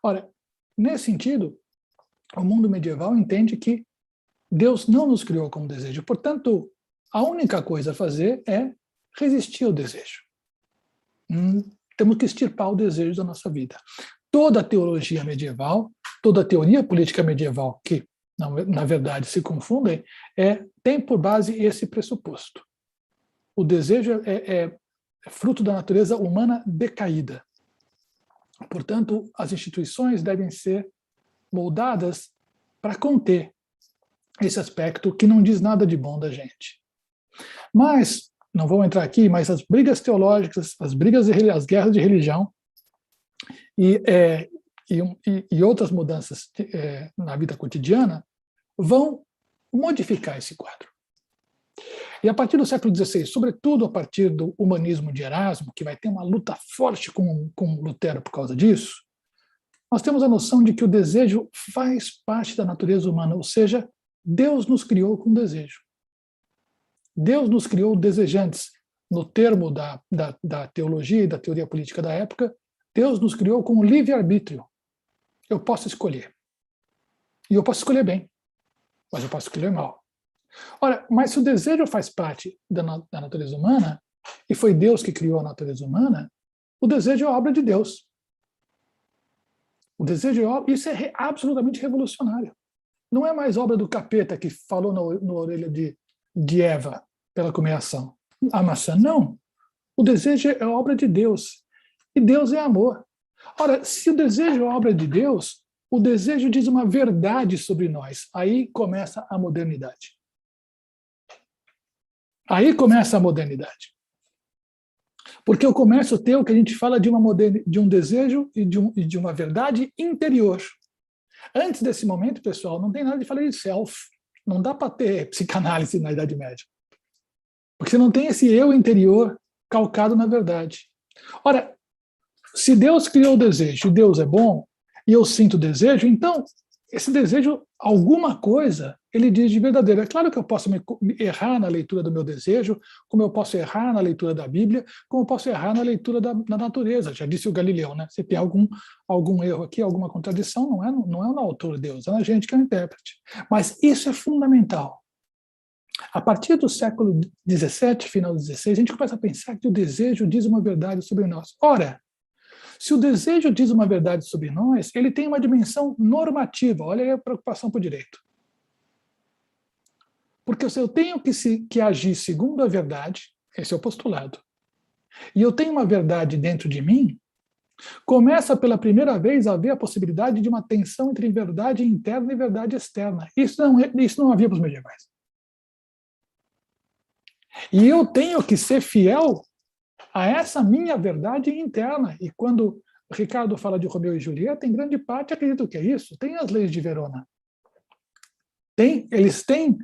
S5: Ora, nesse sentido, o mundo medieval entende que Deus não nos criou com desejo. Portanto, a única coisa a fazer é resistir ao desejo. Temos que extirpar o desejo da nossa vida. Toda a teologia medieval, toda a teoria política medieval, que na verdade se confundem, tem por base esse pressuposto. O desejo é fruto da natureza humana decaída. Portanto, as instituições devem ser moldadas para conter esse aspecto que não diz nada de bom da gente. Mas, não vou entrar aqui, mas as brigas teológicas, as guerras de religião e outras mudanças na vida cotidiana vão modificar esse quadro. E a partir do século XVI, sobretudo a partir do humanismo de Erasmo, que vai ter uma luta forte com Lutero por causa disso, nós temos a noção de que o desejo faz parte da natureza humana, ou seja, Deus nos criou com desejo. Deus nos criou desejantes. No termo da teologia e da teoria política da época, Deus nos criou com livre-arbítrio. Eu posso escolher. E eu posso escolher bem, mas eu posso escolher mal. Ora, mas se o desejo faz parte da natureza humana, e foi Deus que criou a natureza humana, o desejo é obra de Deus. O desejo é obra, isso é absolutamente revolucionário. Não é mais obra do capeta que falou na orelha de Eva pela comer a maçã. Não. O desejo é obra de Deus. E Deus é amor. Ora, se o desejo é obra de Deus, o desejo diz uma verdade sobre nós. Aí começa a modernidade. Aí começa a modernidade. Porque eu começo a ter o que a gente fala de um desejo e de uma verdade interior. Antes desse momento, pessoal, não tem nada de falar de self. Não dá para ter psicanálise na Idade Média. Porque você não tem esse eu interior calcado na verdade. Ora, se Deus criou o desejo e Deus é bom, e eu sinto desejo, então esse desejo, alguma coisa, ele diz de verdadeiro. É claro que eu posso me errar na leitura do meu desejo, como eu posso errar na leitura da Bíblia, como eu posso errar na leitura da natureza. Já disse o Galileu, né? Se tem algum erro aqui, alguma contradição, não é no autor Deus, é na gente que é o intérprete. Mas isso é fundamental. A partir do século XVII, final do XVI, a gente começa a pensar que o desejo diz uma verdade sobre nós. Ora, se o desejo diz uma verdade sobre nós, ele tem uma dimensão normativa. Olha aí a preocupação para o direito. Porque se eu tenho que agir segundo a verdade, esse é o postulado, e eu tenho uma verdade dentro de mim, começa pela primeira vez a haver a possibilidade de uma tensão entre verdade interna e verdade externa. Isso não havia para os medievais. E eu tenho que ser fiel a essa minha verdade interna. E quando o Ricardo fala de Romeu e Julieta, em grande parte acredito que é isso. Tem as leis de Verona. Eles têm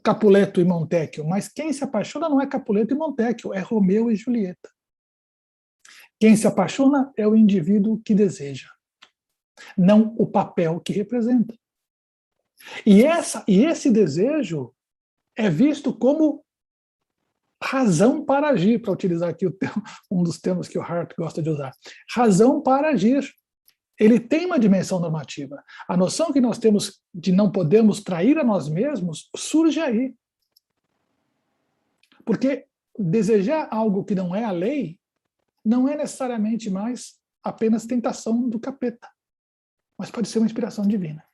S5: Capuleto e Montecchio, mas quem se apaixona não é Capuleto e Montecchio, é Romeu e Julieta. Quem se apaixona é o indivíduo que deseja, não o papel que representa. E esse desejo é visto como razão para agir, para utilizar aqui um dos termos que o Hart gosta de usar. Razão para agir. Ele tem uma dimensão normativa. A noção que nós temos de não podermos trair a nós mesmos surge aí. Porque desejar algo que não é a lei não é necessariamente mais apenas tentação do capeta, mas pode ser uma inspiração divina.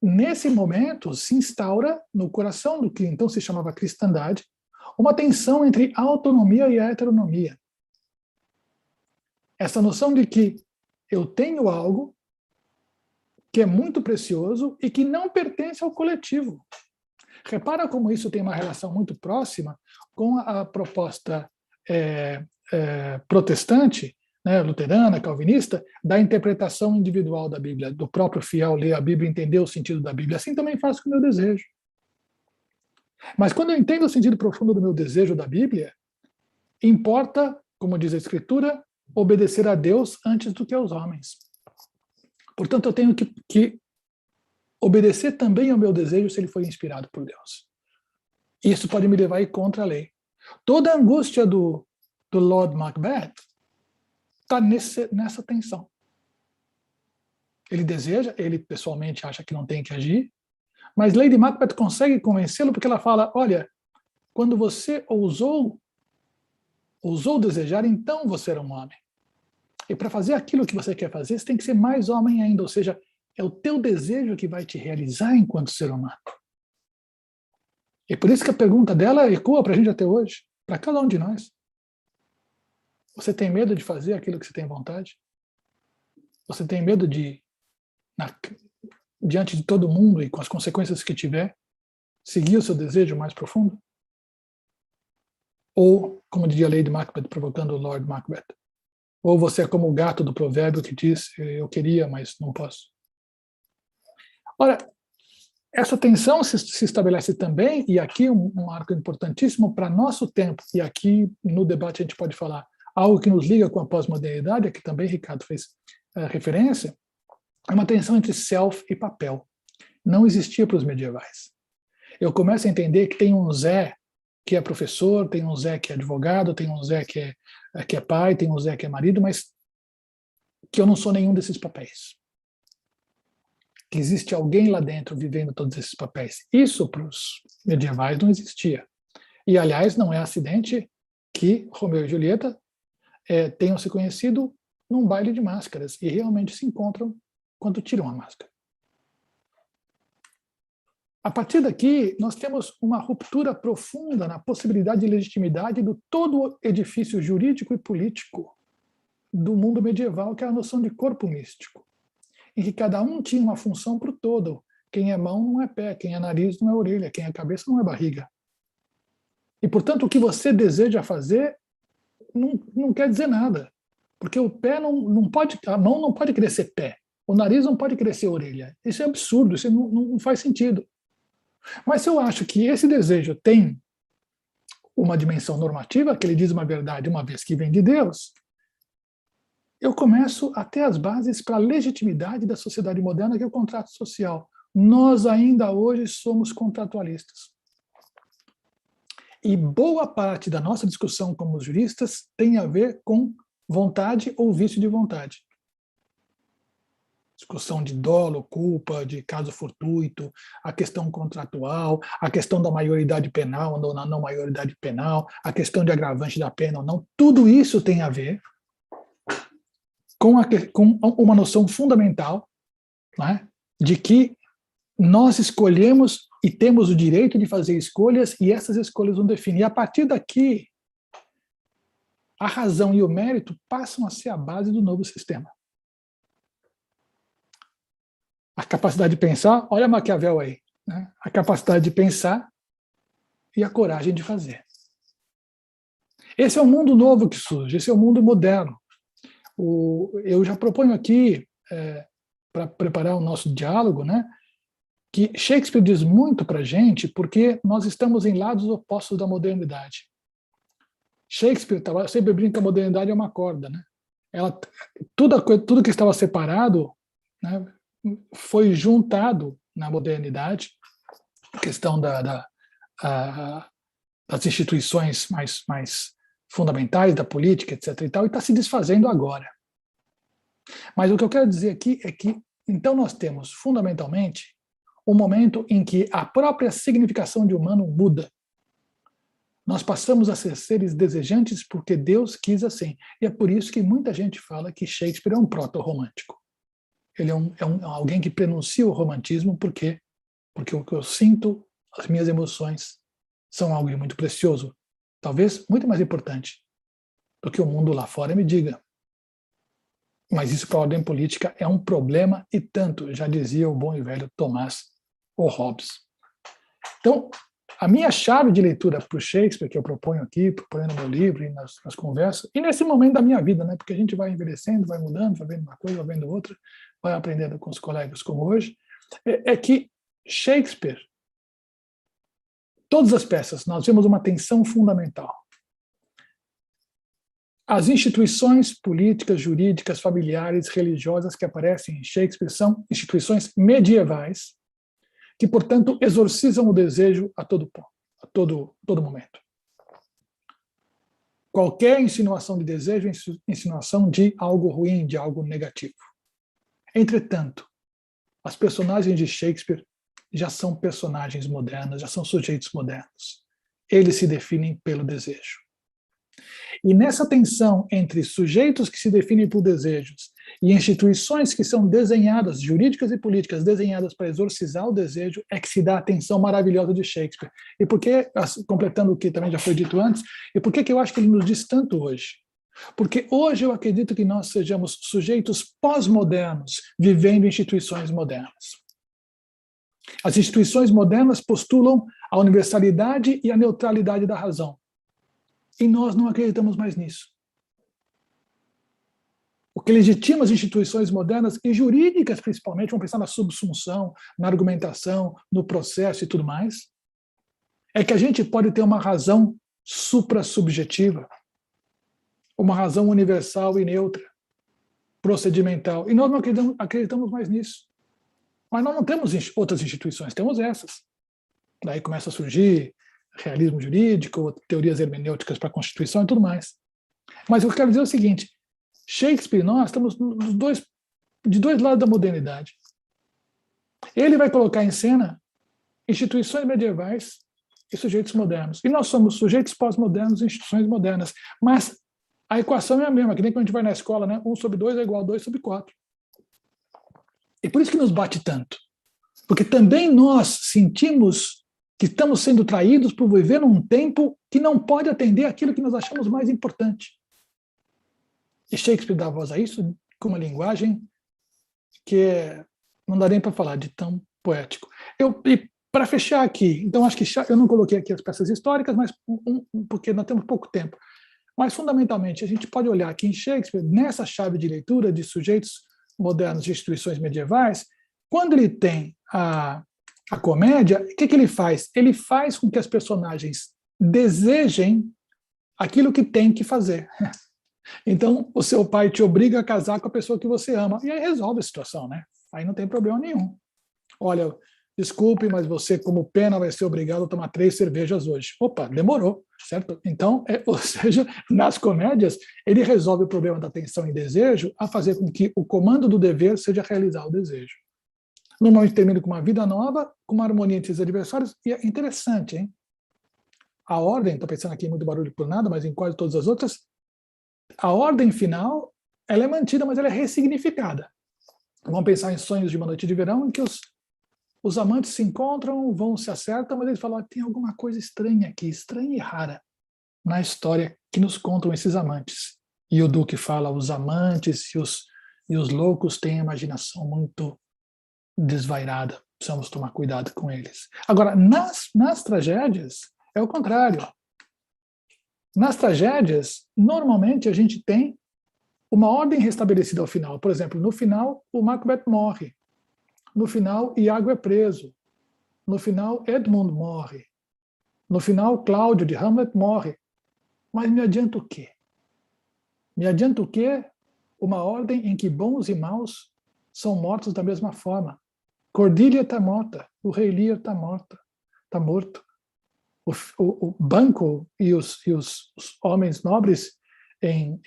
S5: Nesse momento, se instaura no coração do que então se chamava cristandade uma tensão entre a autonomia e a heteronomia. Essa noção de que eu tenho algo que é muito precioso e que não pertence ao coletivo. Repara como isso tem uma relação muito próxima com a proposta protestante, né, luterana, calvinista, da interpretação individual da Bíblia, do próprio fiel ler a Bíblia e entender o sentido da Bíblia. Assim também faço com o meu desejo. Mas quando eu entendo o sentido profundo do meu desejo da Bíblia, importa, como diz a Escritura, obedecer a Deus antes do que aos homens. Portanto, eu tenho que obedecer também ao meu desejo se ele foi inspirado por Deus. Isso pode me levar a ir contra a lei. Toda a angústia do Lord Macbeth está nessa tensão. Ele deseja, ele pessoalmente acha que não tem que agir, mas Lady Macbeth consegue convencê-lo porque ela fala, olha, quando você ousou desejar, então você era um homem. E para fazer aquilo que você quer fazer, você tem que ser mais homem ainda, ou seja, é o teu desejo que vai te realizar enquanto ser humano. E por isso que a pergunta dela ecoa para a gente até hoje, para cada um de nós. Você tem medo de fazer aquilo que você tem vontade? Você tem medo de, diante de todo mundo e com as consequências que tiver, seguir o seu desejo mais profundo? Ou, como diria Lady Macbeth, provocando o Lord Macbeth, ou você é como o gato do provérbio que diz, eu queria, mas não posso. Ora, essa tensão se estabelece também, e aqui um arco importantíssimo para nosso tempo, e aqui no debate a gente pode falar algo que nos liga com a pós-modernidade, a que também Ricardo fez referência, é uma tensão entre self e papel. Não existia para os medievais. Eu começo a entender que tem um Zé que é professor, tem um Zé que é advogado, tem um Zé que é pai, tem um Zé que é marido, mas que eu não sou nenhum desses papéis. Que existe alguém lá dentro vivendo todos esses papéis. Isso para os medievais não existia. E, aliás, não é acidente que Romeu e Julieta tenham se conhecido num baile de máscaras e realmente se encontram quando tiram a máscara. A partir daqui, nós temos uma ruptura profunda na possibilidade de legitimidade do todo o edifício jurídico e político do mundo medieval, que é a noção de corpo místico, em que cada um tinha uma função para o todo. Quem é mão não é pé, quem é nariz não é orelha, quem é cabeça não é barriga. E, portanto, o que você deseja fazer não quer dizer nada, porque o pé não pode, a mão não pode crescer pé, o nariz não pode crescer orelha. Isso é absurdo, isso não faz sentido. Mas se eu acho que esse desejo tem uma dimensão normativa, que ele diz uma verdade uma vez que vem de Deus, eu começo a ter as bases para a legitimidade da sociedade moderna, que é o contrato social. Nós ainda hoje somos contratualistas. E boa parte da nossa discussão como juristas tem a ver com vontade ou vício de vontade. Discussão de dolo, culpa, de caso fortuito, a questão contratual, a questão da maioridade penal ou não maioridade penal, a questão de agravante da pena ou não. Tudo isso tem a ver com uma noção fundamental, né, de que nós escolhemos e temos o direito de fazer escolhas, e essas escolhas vão definir. E a partir daqui, a razão e o mérito passam a ser a base do novo sistema. A capacidade de pensar, olha Maquiavel aí, né? A capacidade de pensar e a coragem de fazer. Esse é o mundo novo que surge, esse é o mundo moderno. Eu já proponho aqui, para preparar o nosso diálogo, né, que Shakespeare diz muito para a gente porque nós estamos em lados opostos da modernidade. Shakespeare sempre brinca que a modernidade é uma corda, né? Tudo que estava separado, né, foi juntado na modernidade, a questão das instituições mais fundamentais, da política, etc. e tal, e está se desfazendo agora. Mas o que eu quero dizer aqui é que, então, nós temos, fundamentalmente, um momento em que a própria significação de humano muda. Nós passamos a ser seres desejantes porque Deus quis assim. E é por isso que muita gente fala que Shakespeare é um proto-romântico. Ele é alguém que prenuncia o romantismo porque o que eu sinto, as minhas emoções, são algo de muito precioso. Talvez muito mais importante do que o mundo lá fora me diga. Mas isso para a ordem política é um problema e tanto, já dizia o bom e velho Tomás ou Hobbes. Então, a minha chave de leitura para o Shakespeare, que eu proponho aqui, proponho no meu livro e nas conversas, e nesse momento da minha vida, né, porque a gente vai envelhecendo, vai mudando, vai vendo uma coisa, vai vendo outra, vai aprendendo com os colegas como hoje, é que Shakespeare, todas as peças, nós vemos uma tensão fundamental. As instituições políticas, jurídicas, familiares, religiosas que aparecem em Shakespeare são instituições medievais que, portanto, exorcizam o desejo a todo momento. Qualquer insinuação de desejo é insinuação de algo ruim, de algo negativo. Entretanto, as personagens de Shakespeare já são personagens modernas, já são sujeitos modernos. Eles se definem pelo desejo. E nessa tensão entre sujeitos que se definem por desejos e instituições que são desenhadas, jurídicas e políticas, desenhadas para exorcizar o desejo, é que se dá a tensão maravilhosa de Shakespeare. E por que, completando o que também já foi dito antes, e por que eu acho que ele nos diz tanto hoje? Porque hoje eu acredito que nós sejamos sujeitos pós-modernos, vivendo em instituições modernas. As instituições modernas postulam a universalidade e a neutralidade da razão. E nós não acreditamos mais nisso. O que legitima as instituições modernas, e jurídicas principalmente, vamos pensar na subsunção, na argumentação, no processo e tudo mais, é que a gente pode ter uma razão suprassubjetiva, uma razão universal e neutra, procedimental. E nós não acreditamos mais nisso. Mas nós não temos outras instituições, temos essas. Daí começa a surgir realismo jurídico, teorias hermenêuticas para a Constituição e tudo mais. Mas o que eu quero dizer é o seguinte, Shakespeare, nós estamos de dois lados da modernidade. Ele vai colocar em cena instituições medievais e sujeitos modernos. E nós somos sujeitos pós-modernos e instituições modernas. Mas a equação é a mesma, que nem quando a gente vai na escola, né? 1/2 é igual a 2/4. E por isso que nos bate tanto. Porque também nós sentimos que estamos sendo traídos por viver num tempo que não pode atender aquilo que nós achamos mais importante. E Shakespeare dá voz a isso com uma linguagem que não dá nem para falar de tão poético. E para fechar aqui, então acho que eu não coloquei aqui as peças históricas, mas porque nós temos pouco tempo. Mas, fundamentalmente, a gente pode olhar aqui em Shakespeare, nessa chave de leitura de sujeitos modernos de instituições medievais, quando ele tem A comédia, o que ele faz? Ele faz com que as personagens desejem aquilo que tem que fazer. Então, o seu pai te obriga a casar com a pessoa que você ama. E aí resolve a situação, né? Aí não tem problema nenhum. Olha, desculpe, mas você, como pena, vai ser obrigado a tomar 3 cervejas hoje. Opa, demorou, certo? Então, ou seja, nas comédias, ele resolve o problema da tensão e desejo a fazer com que o comando do dever seja realizar o desejo. Normalmente termina com uma vida nova, com uma harmonia entre os adversários, e é interessante, hein? A ordem, estou pensando aqui em muito barulho por nada, mas em quase todas as outras, a ordem final, ela é mantida, mas ela é ressignificada. Vamos pensar em Sonhos de uma Noite de Verão, em que os amantes se encontram, vão se acertam, mas eles falam, tem alguma coisa estranha aqui, estranha e rara, na história que nos contam esses amantes. E o Duque fala, os amantes e os loucos têm a imaginação muito desvairada, precisamos tomar cuidado com eles. Agora, nas tragédias, é o contrário. Nas tragédias, normalmente a gente tem uma ordem restabelecida ao final. Por exemplo, no final, o Macbeth morre. No final, Iago é preso. No final, Edmund morre. No final, Cláudio de Hamlet morre. Mas me adianta o quê? Me adianta o quê? Uma ordem em que bons e maus são mortos da mesma forma. Cordelia está morta, o rei Lear está morto. O Banquo e os homens nobres em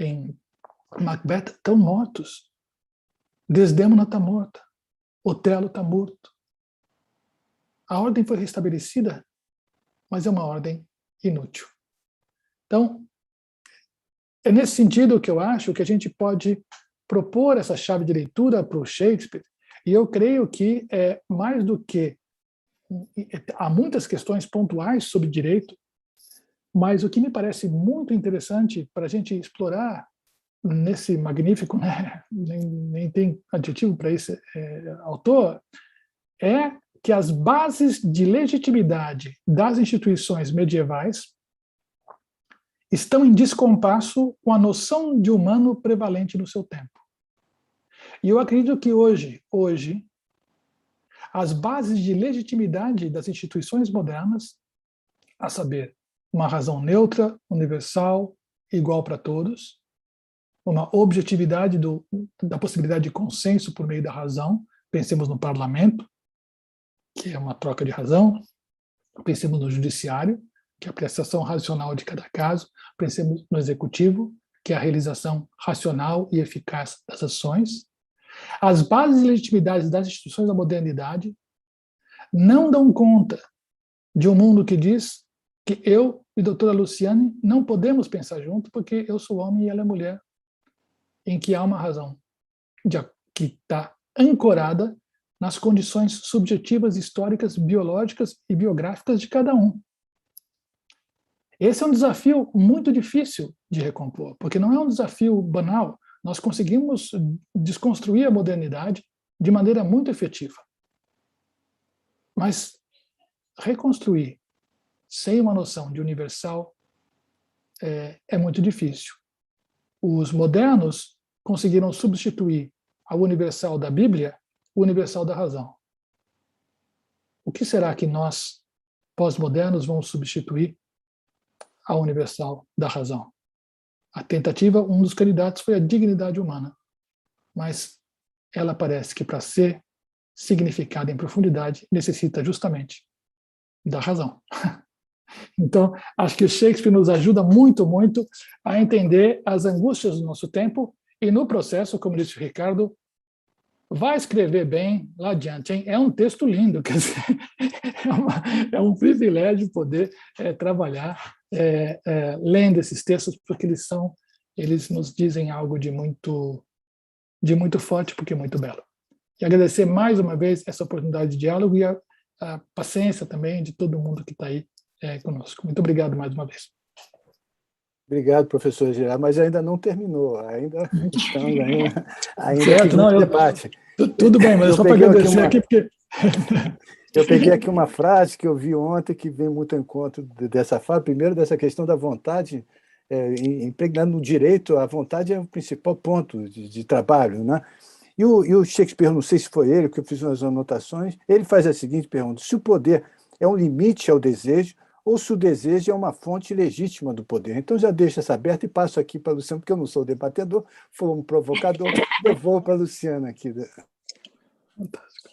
S5: Macbeth estão mortos. Desdémona está morta. Otelo está morto. A ordem foi restabelecida, mas é uma ordem inútil. Então, é nesse sentido que eu acho que a gente pode propor essa chave de leitura para o Shakespeare, e eu creio que mais do que há muitas questões pontuais sobre direito, mas o que me parece muito interessante para a gente explorar nesse magnífico, né, nem tem adjetivo para esse autor, é que as bases de legitimidade das instituições medievais estão em descompasso com a noção de humano prevalente no seu tempo. E eu acredito que hoje, as bases de legitimidade das instituições modernas, a saber, uma razão neutra, universal, igual para todos, uma objetividade da possibilidade de consenso por meio da razão, pensemos no parlamento, que é uma troca de razão, pensemos no judiciário, que é a apreciação racional de cada caso, pensemos no executivo, que é a realização racional e eficaz das ações. As bases de legitimidade das instituições da modernidade não dão conta de um mundo que diz que eu e a doutora Luciane não podemos pensar junto porque eu sou homem e ela é mulher, em que há uma razão que está ancorada nas condições subjetivas, históricas, biológicas e biográficas de cada um. Esse é um desafio muito difícil de recompor, porque não é um desafio banal. Nós conseguimos desconstruir a modernidade de maneira muito efetiva. Mas reconstruir sem uma noção de universal é muito difícil. Os modernos conseguiram substituir ao universal da Bíblia o universal da razão. O que será que nós, pós-modernos, vamos substituir ao universal da razão? A tentativa, um dos candidatos foi a dignidade humana, mas ela parece que para ser significada em profundidade necessita justamente da razão. Então, acho que o Shakespeare nos ajuda muito, muito a entender as angústias do nosso tempo e no processo, como disse o Ricardo, vai escrever bem lá adiante, hein? É um texto lindo, quer dizer, é um privilégio poder trabalhar lendo esses textos, porque eles nos dizem algo de muito forte, porque muito belo. E agradecer mais uma vez essa oportunidade de diálogo e a paciência também de todo mundo que está aí conosco. Muito obrigado mais uma vez.
S1: Obrigado, professor Gerardo, mas ainda não terminou, ainda
S5: certo,
S1: tem um debate.
S5: Tudo bem, mas só para agradecer aqui, porque...
S1: Eu peguei aqui uma frase que eu vi ontem que vem muito ao encontro dessa fala, primeiro dessa questão da vontade, impregnada no direito, a vontade é o principal ponto de trabalho, né? E o Shakespeare, não sei se foi ele, porque eu fiz umas anotações, ele faz a seguinte pergunta: se o poder é um limite ao desejo, ou se o desejo é uma fonte legítima do poder. Então, já deixo essa aberta e passo aqui para a Luciana, porque eu não sou debatedor, foi um provocador, devolvo para a Luciana aqui.
S5: Fantástico.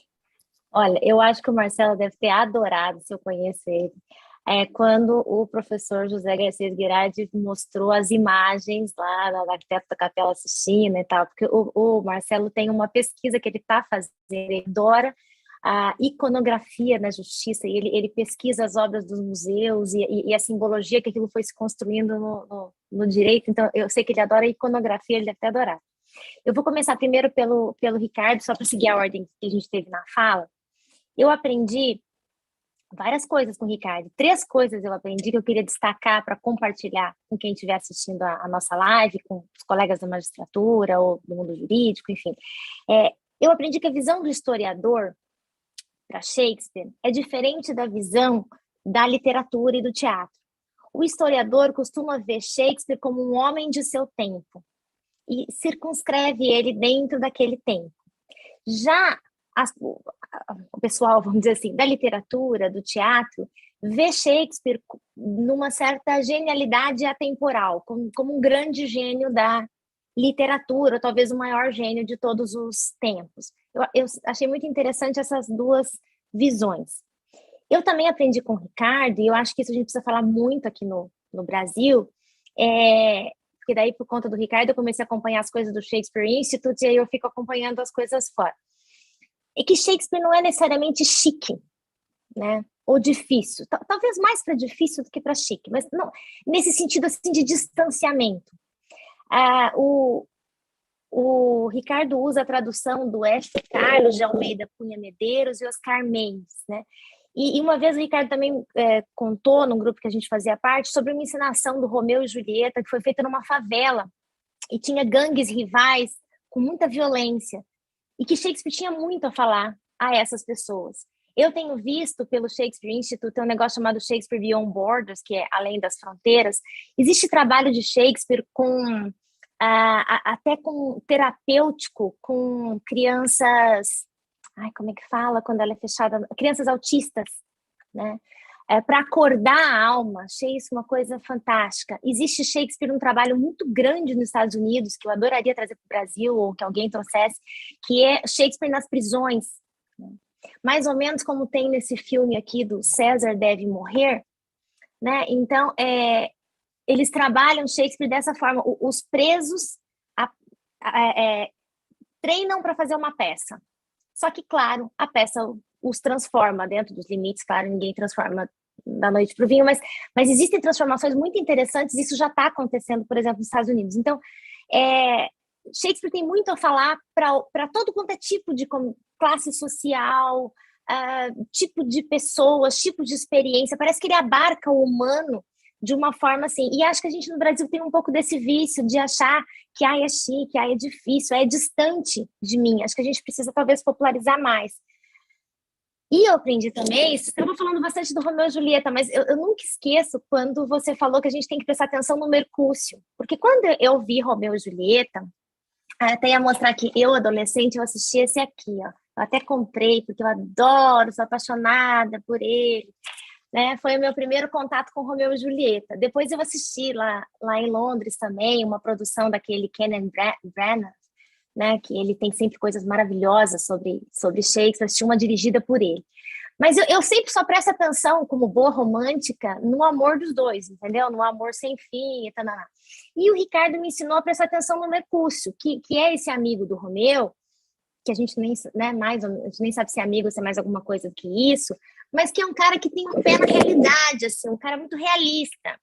S3: Olha, eu acho que o Marcelo deve ter adorado, se eu conhecer ele, quando o professor José Garcês Guirardi mostrou as imagens lá da arquiteto da Capela Sistina e tal, porque o Marcelo tem uma pesquisa que ele está fazendo, ele adora a iconografia na justiça, e ele pesquisa as obras dos museus e a simbologia que aquilo foi se construindo no direito, então eu sei que ele adora a iconografia, ele deve ter adorado. Eu vou começar primeiro pelo Ricardo, só para seguir a ordem que a gente teve na fala. Eu aprendi várias coisas com o Ricardo. 3 coisas eu aprendi que eu queria destacar para compartilhar com quem estiver assistindo a nossa live, com os colegas da magistratura ou do mundo jurídico, enfim. Eu aprendi que a visão do historiador para Shakespeare é diferente da visão da literatura e do teatro. O historiador costuma ver Shakespeare como um homem de seu tempo e circunscreve ele dentro daquele tempo. Já o pessoal, vamos dizer assim, da literatura, do teatro, vê Shakespeare numa certa genialidade atemporal, como um grande gênio da literatura, talvez o maior gênio de todos os tempos. Eu achei muito interessante essas 2 visões. Eu também aprendi com o Ricardo, e eu acho que isso a gente precisa falar muito aqui no Brasil, porque daí, por conta do Ricardo, eu comecei a acompanhar as coisas do Shakespeare Institute, e aí eu fico acompanhando as coisas fora. E que Shakespeare não é necessariamente chique, né? Ou difícil. Talvez mais para difícil do que para chique, mas não, nesse sentido assim, de distanciamento. O Ricardo usa a tradução do F. Carlos de Almeida Cunha Medeiros e Oscar Mendes, né? E uma vez o Ricardo também contou, num grupo que a gente fazia parte, sobre uma encenação do Romeu e Julieta, que foi feita numa favela, e tinha gangues rivais com muita violência, e que Shakespeare tinha muito a falar a essas pessoas. Eu tenho visto pelo Shakespeare Institute, tem um negócio chamado Shakespeare Beyond Borders, que é Além das Fronteiras. Existe trabalho de Shakespeare com até com terapêutico, com crianças, como é que fala quando ela é fechada? Crianças autistas, né? Para acordar a alma, achei isso uma coisa fantástica. Existe Shakespeare, um trabalho muito grande nos Estados Unidos, que eu adoraria trazer para o Brasil, ou que alguém trouxesse, que é Shakespeare nas prisões, né? Mais ou menos como tem nesse filme aqui do César Deve Morrer, né? Então, eles trabalham Shakespeare dessa forma. Os presos treinam para fazer uma peça. Só que, claro, a peça os transforma dentro dos limites. Claro, ninguém transforma da noite para o vinho, mas existem transformações muito interessantes. Isso já está acontecendo, por exemplo, nos Estados Unidos. Então, Shakespeare tem muito a falar para todo quanto é tipo de classe social, tipo de pessoas, tipo de experiência. Parece que ele abarca o humano de uma forma assim, e acho que a gente no Brasil tem um pouco desse vício de achar que é chique, é difícil, é distante de mim. Acho que a gente precisa talvez popularizar mais. E eu aprendi também, você estava falando bastante do Romeu e Julieta, mas eu nunca esqueço quando você falou que a gente tem que prestar atenção no Mercúcio, porque quando eu vi Romeu e Julieta, até ia mostrar que eu, adolescente, eu assisti esse aqui, ó. Eu até comprei, porque eu adoro, sou apaixonada por ele, né? Foi o meu primeiro contato com Romeu e Julieta. Depois eu assisti lá em Londres também, uma produção daquele Kenneth Branagh, né? Que ele tem sempre coisas maravilhosas sobre Shakespeare, assisti uma dirigida por ele. Mas eu sempre só presto atenção, como boa romântica, no amor dos dois, entendeu? No amor sem fim e tal. E o Ricardo me ensinou a prestar atenção no Mercúcio, que é esse amigo do Romeu, que a gente nem, né, a gente nem sabe se é amigo ou se é mais alguma coisa do que isso, mas que é um cara que tem um pé na realidade, assim, um cara muito realista.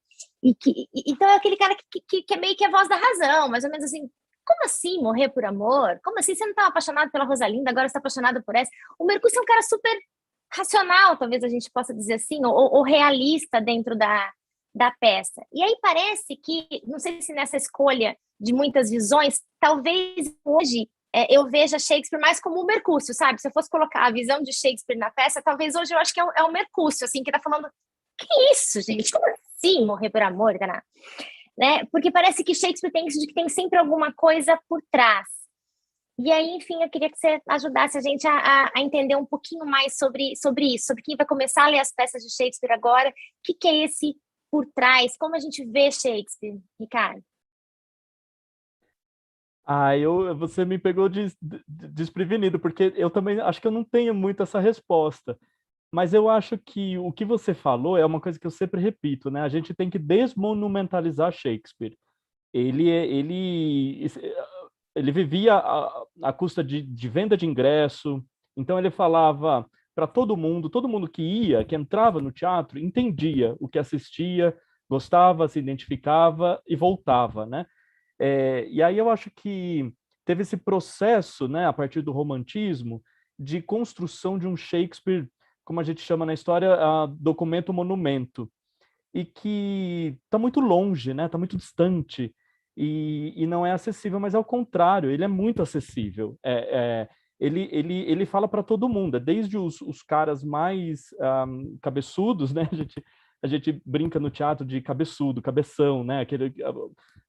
S3: Então é aquele cara que é meio que a voz da razão, mais ou menos assim. Como assim morrer por amor? Como assim você não estava apaixonado pela Rosalinda, agora você está apaixonado por essa? O Mercúcio é um cara super racional, talvez a gente possa dizer assim, ou realista dentro da peça. E aí parece que, não sei se nessa escolha de muitas visões, talvez hoje eu veja Shakespeare mais como o Mercúcio, sabe? Se eu fosse colocar a visão de Shakespeare na peça, talvez hoje eu acho que é o Mercúcio, assim, que está falando, que isso, gente? Como assim morrer por amor? Né? Porque parece que Shakespeare tem isso de que tem sempre alguma coisa por trás. E aí, enfim, eu queria que você ajudasse a gente a entender um pouquinho mais sobre isso, sobre quem vai começar a ler as peças de Shakespeare agora, o que é esse por trás, como a gente vê Shakespeare, Ricardo?
S4: Você me pegou desprevenido, porque eu também acho que eu não tenho muito essa resposta. Mas eu acho que o que você falou é uma coisa que eu sempre repito, né? A gente tem que desmonumentalizar Shakespeare. Ele vivia à custa de venda de ingresso, então ele falava para todo mundo que ia, que entrava no teatro, entendia o que assistia, gostava, se identificava e voltava, né? E aí eu acho que teve esse processo, né, a partir do romantismo, de construção de um Shakespeare, como a gente chama na história, documento monumento, e que está muito longe, né? Está muito distante e não é acessível, mas ao contrário, ele é muito acessível. Ele fala para todo mundo, desde os caras mais cabeçudos, né? A gente brinca no teatro de cabeçudo, cabeção, né?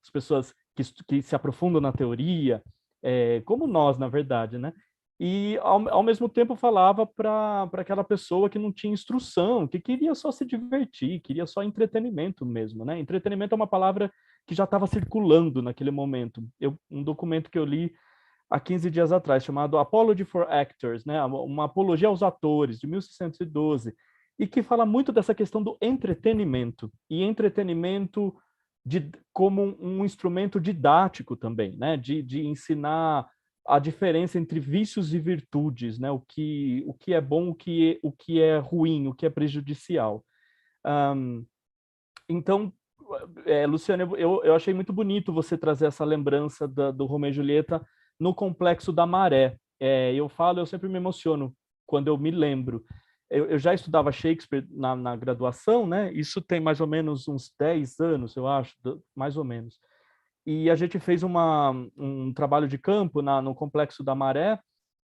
S4: As pessoas que se aprofundam na teoria, como nós, na verdade, né? E, ao mesmo tempo, falava para aquela pessoa que não tinha instrução, que queria só se divertir, queria só entretenimento mesmo, né? Entretenimento é uma palavra que já estava circulando naquele momento. Um documento que eu li há 15 dias atrás, chamado Apology for Actors, né? Uma apologia aos atores, de 1612, e que fala muito dessa questão do entretenimento, e entretenimento como um instrumento didático também, né? De ensinar a diferença entre vícios e virtudes, né? O que é bom, o que é ruim, o que é prejudicial. Então, Luciana, eu achei muito bonito você trazer essa lembrança do Romeu e Julieta no Complexo da Maré. Eu sempre me emociono quando eu me lembro. Eu já estudava Shakespeare na graduação, né? Isso tem mais ou menos uns 10 anos, eu acho, mais ou menos. E a gente fez um trabalho de campo no Complexo da Maré,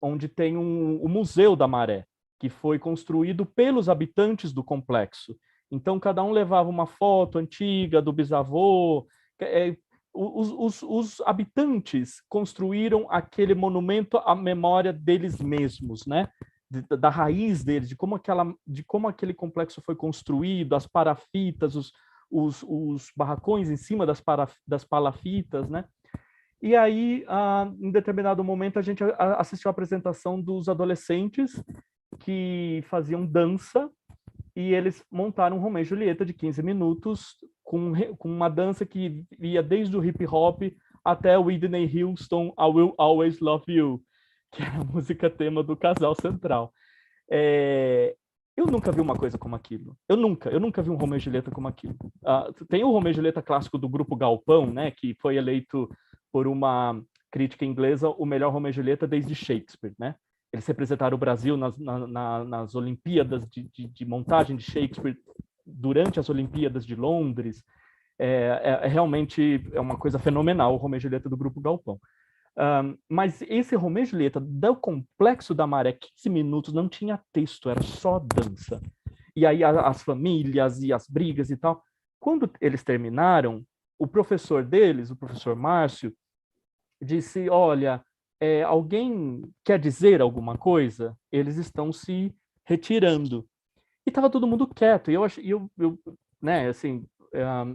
S4: onde tem o Museu da Maré, que foi construído pelos habitantes do complexo. Então, cada um levava uma foto antiga do bisavô. Os habitantes construíram aquele monumento à memória deles mesmos, né? Da raiz deles, de como aquele complexo foi construído, as parafitas, os barracões em cima das palafitas, né? E aí, em determinado momento, a gente assistiu a apresentação dos adolescentes que faziam dança e eles montaram um Romeu e Julieta de 15 minutos com uma dança que ia desde o hip hop até o Whitney Houston, I Will Always Love You, que é a música tema do casal central. Eu nunca vi uma coisa como aquilo. Eu nunca vi um Romeu e Julieta como aquilo. Tem o Romeu e Julieta clássico do Grupo Galpão, né, que foi eleito por uma crítica inglesa o melhor Romeu e Julieta desde Shakespeare, né? Eles representaram o Brasil nas Olimpíadas de montagem de Shakespeare durante as Olimpíadas de Londres. Realmente é uma coisa fenomenal o Romeu e Julieta do Grupo Galpão. Mas esse Romeu e Julieta do Complexo da Maré, 15 minutos, não tinha texto, era só dança. E aí as famílias e as brigas e tal. Quando eles terminaram, o professor deles, o professor Márcio, disse, olha, alguém quer dizer alguma coisa? Eles estão se retirando. E estava todo mundo quieto. E eu né, assim,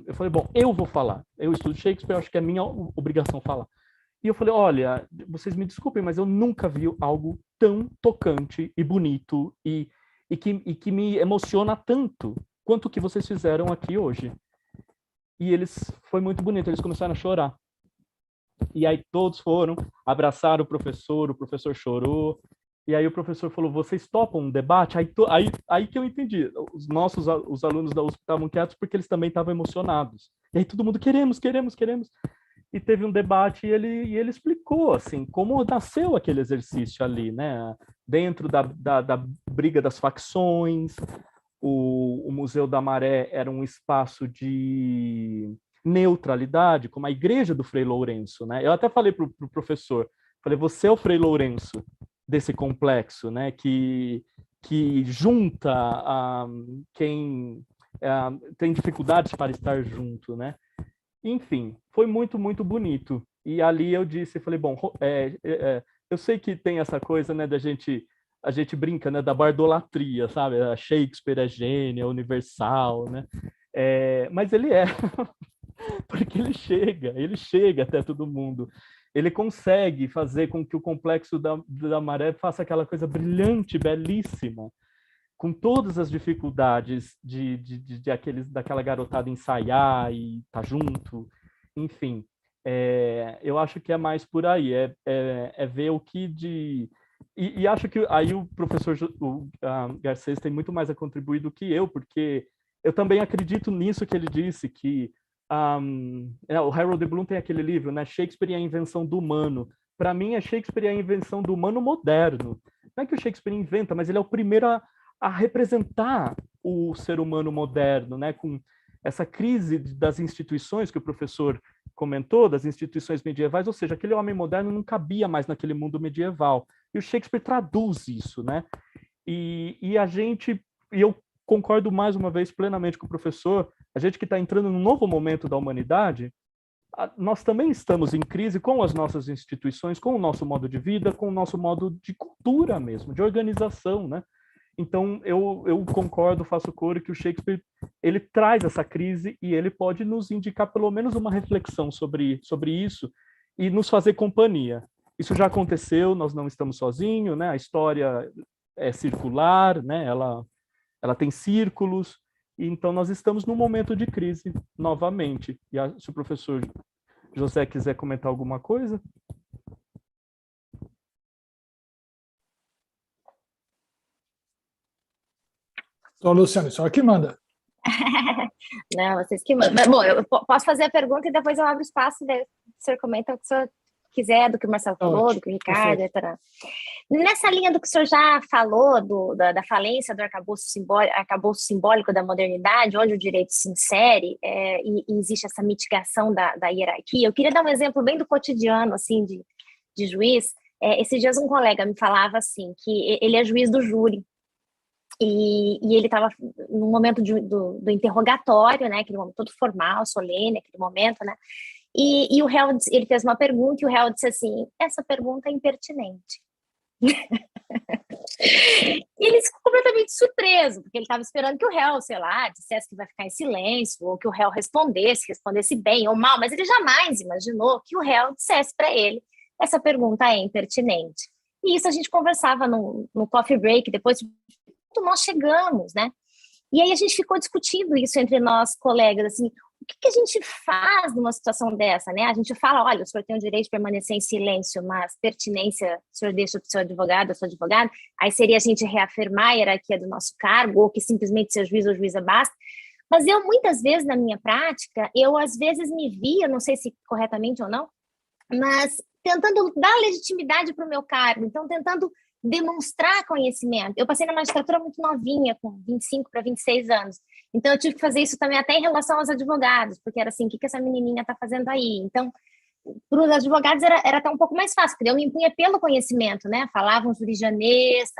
S4: eu falei, bom, eu vou falar. Eu estudo Shakespeare, acho que é minha obrigação falar. E eu falei, olha, vocês me desculpem, mas eu nunca vi algo tão tocante e bonito e que me emociona tanto quanto o que vocês fizeram aqui hoje. E foi muito bonito, eles começaram a chorar. E aí todos foram, abraçaram o professor chorou, e aí o professor falou, vocês topam um debate? Aí que eu entendi, os alunos da USP estavam quietos porque eles também estavam emocionados. E aí todo mundo, queremos. E teve um debate e ele explicou, assim, como nasceu aquele exercício ali, né? Dentro da briga das facções, o Museu da Maré era um espaço de neutralidade, como a igreja do Frei Lourenço, né? Eu até falei para o professor, falei, você é o Frei Lourenço desse complexo, né? Que junta quem tem dificuldades para estar junto, né? Enfim, foi muito, muito bonito. E ali eu falei, bom, eu sei que tem essa coisa, né, a gente brinca, né, da bardolatria, sabe? A Shakespeare é gênio, é universal, né? Mas ele é, porque ele chega até todo mundo. Ele consegue fazer com que o complexo da maré faça aquela coisa brilhante, belíssima, com todas as dificuldades daquela garotada ensaiar e estar junto, enfim. Eu acho que é mais por aí, ver o que E acho que aí o professor Garcês tem muito mais a contribuir do que eu, porque eu também acredito nisso que ele disse, que o Harold Bloom tem aquele livro, né, Shakespeare e a Invenção do Humano. Para mim, Shakespeare e a Invenção do Humano moderno. Não é que o Shakespeare inventa, mas ele é o primeiro a representar o ser humano moderno, né, com essa crise das instituições que o professor comentou, das instituições medievais, ou seja, aquele homem moderno não cabia mais naquele mundo medieval. E o Shakespeare traduz isso, né? E eu concordo mais uma vez plenamente com o professor, a gente que está entrando num novo momento da humanidade, nós também estamos em crise com as nossas instituições, com o nosso modo de vida, com o nosso modo de cultura mesmo, de organização, né? Então, eu concordo, faço coro que o Shakespeare, ele traz essa crise e ele pode nos indicar pelo menos uma reflexão sobre isso e nos fazer companhia. Isso já aconteceu, nós não estamos sozinhos, né? A história é circular, né? Ela tem círculos, e então nós estamos num momento de crise novamente. E se o professor José quiser comentar alguma coisa...
S5: Então, Luciano, só que manda.
S3: Não, vocês que mandam. Bom, eu posso fazer a pergunta e depois eu abro espaço e o senhor comenta o que o senhor quiser, do que o Marcelo falou, do que o Ricardo, etc. Nessa linha do que o senhor já falou, da falência do arcabouço simbólico da modernidade, onde o direito se insere e existe essa mitigação da hierarquia, eu queria dar um exemplo bem do cotidiano, assim, de juiz. Esses dias um colega me falava, assim, que ele é juiz do júri, e ele estava no momento do interrogatório, né, aquele momento todo formal, solene, aquele momento, né, e o réu, ele fez uma pergunta e o réu disse assim, essa pergunta é impertinente. E ele ficou completamente surpreso, porque ele estava esperando que o réu, sei lá, dissesse que vai ficar em silêncio, ou que o réu respondesse bem ou mal, mas ele jamais imaginou que o réu dissesse para ele, essa pergunta é impertinente. E isso a gente conversava no coffee break, depois nós chegamos, né? E aí a gente ficou discutindo isso entre nós, colegas, assim, o que a gente faz numa situação dessa, né? A gente fala, olha, o senhor tem o direito de permanecer em silêncio, mas pertinência o senhor deixa para o seu advogado, a sua advogada, aí seria a gente reafirmar a hierarquia do nosso cargo, ou que simplesmente ser juiz ou juíza basta. Mas eu, muitas vezes, na minha prática, eu às vezes me via, não sei se corretamente ou não, mas tentando dar legitimidade para o meu cargo, então tentando demonstrar conhecimento. Eu passei na magistratura muito novinha, com 25 para 26 anos. Então, eu tive que fazer isso também até em relação aos advogados, porque era assim, o que essa menininha está fazendo aí? Então, para os advogados era até um pouco mais fácil, porque eu me impunha pelo conhecimento, né? Falavam jurijanês,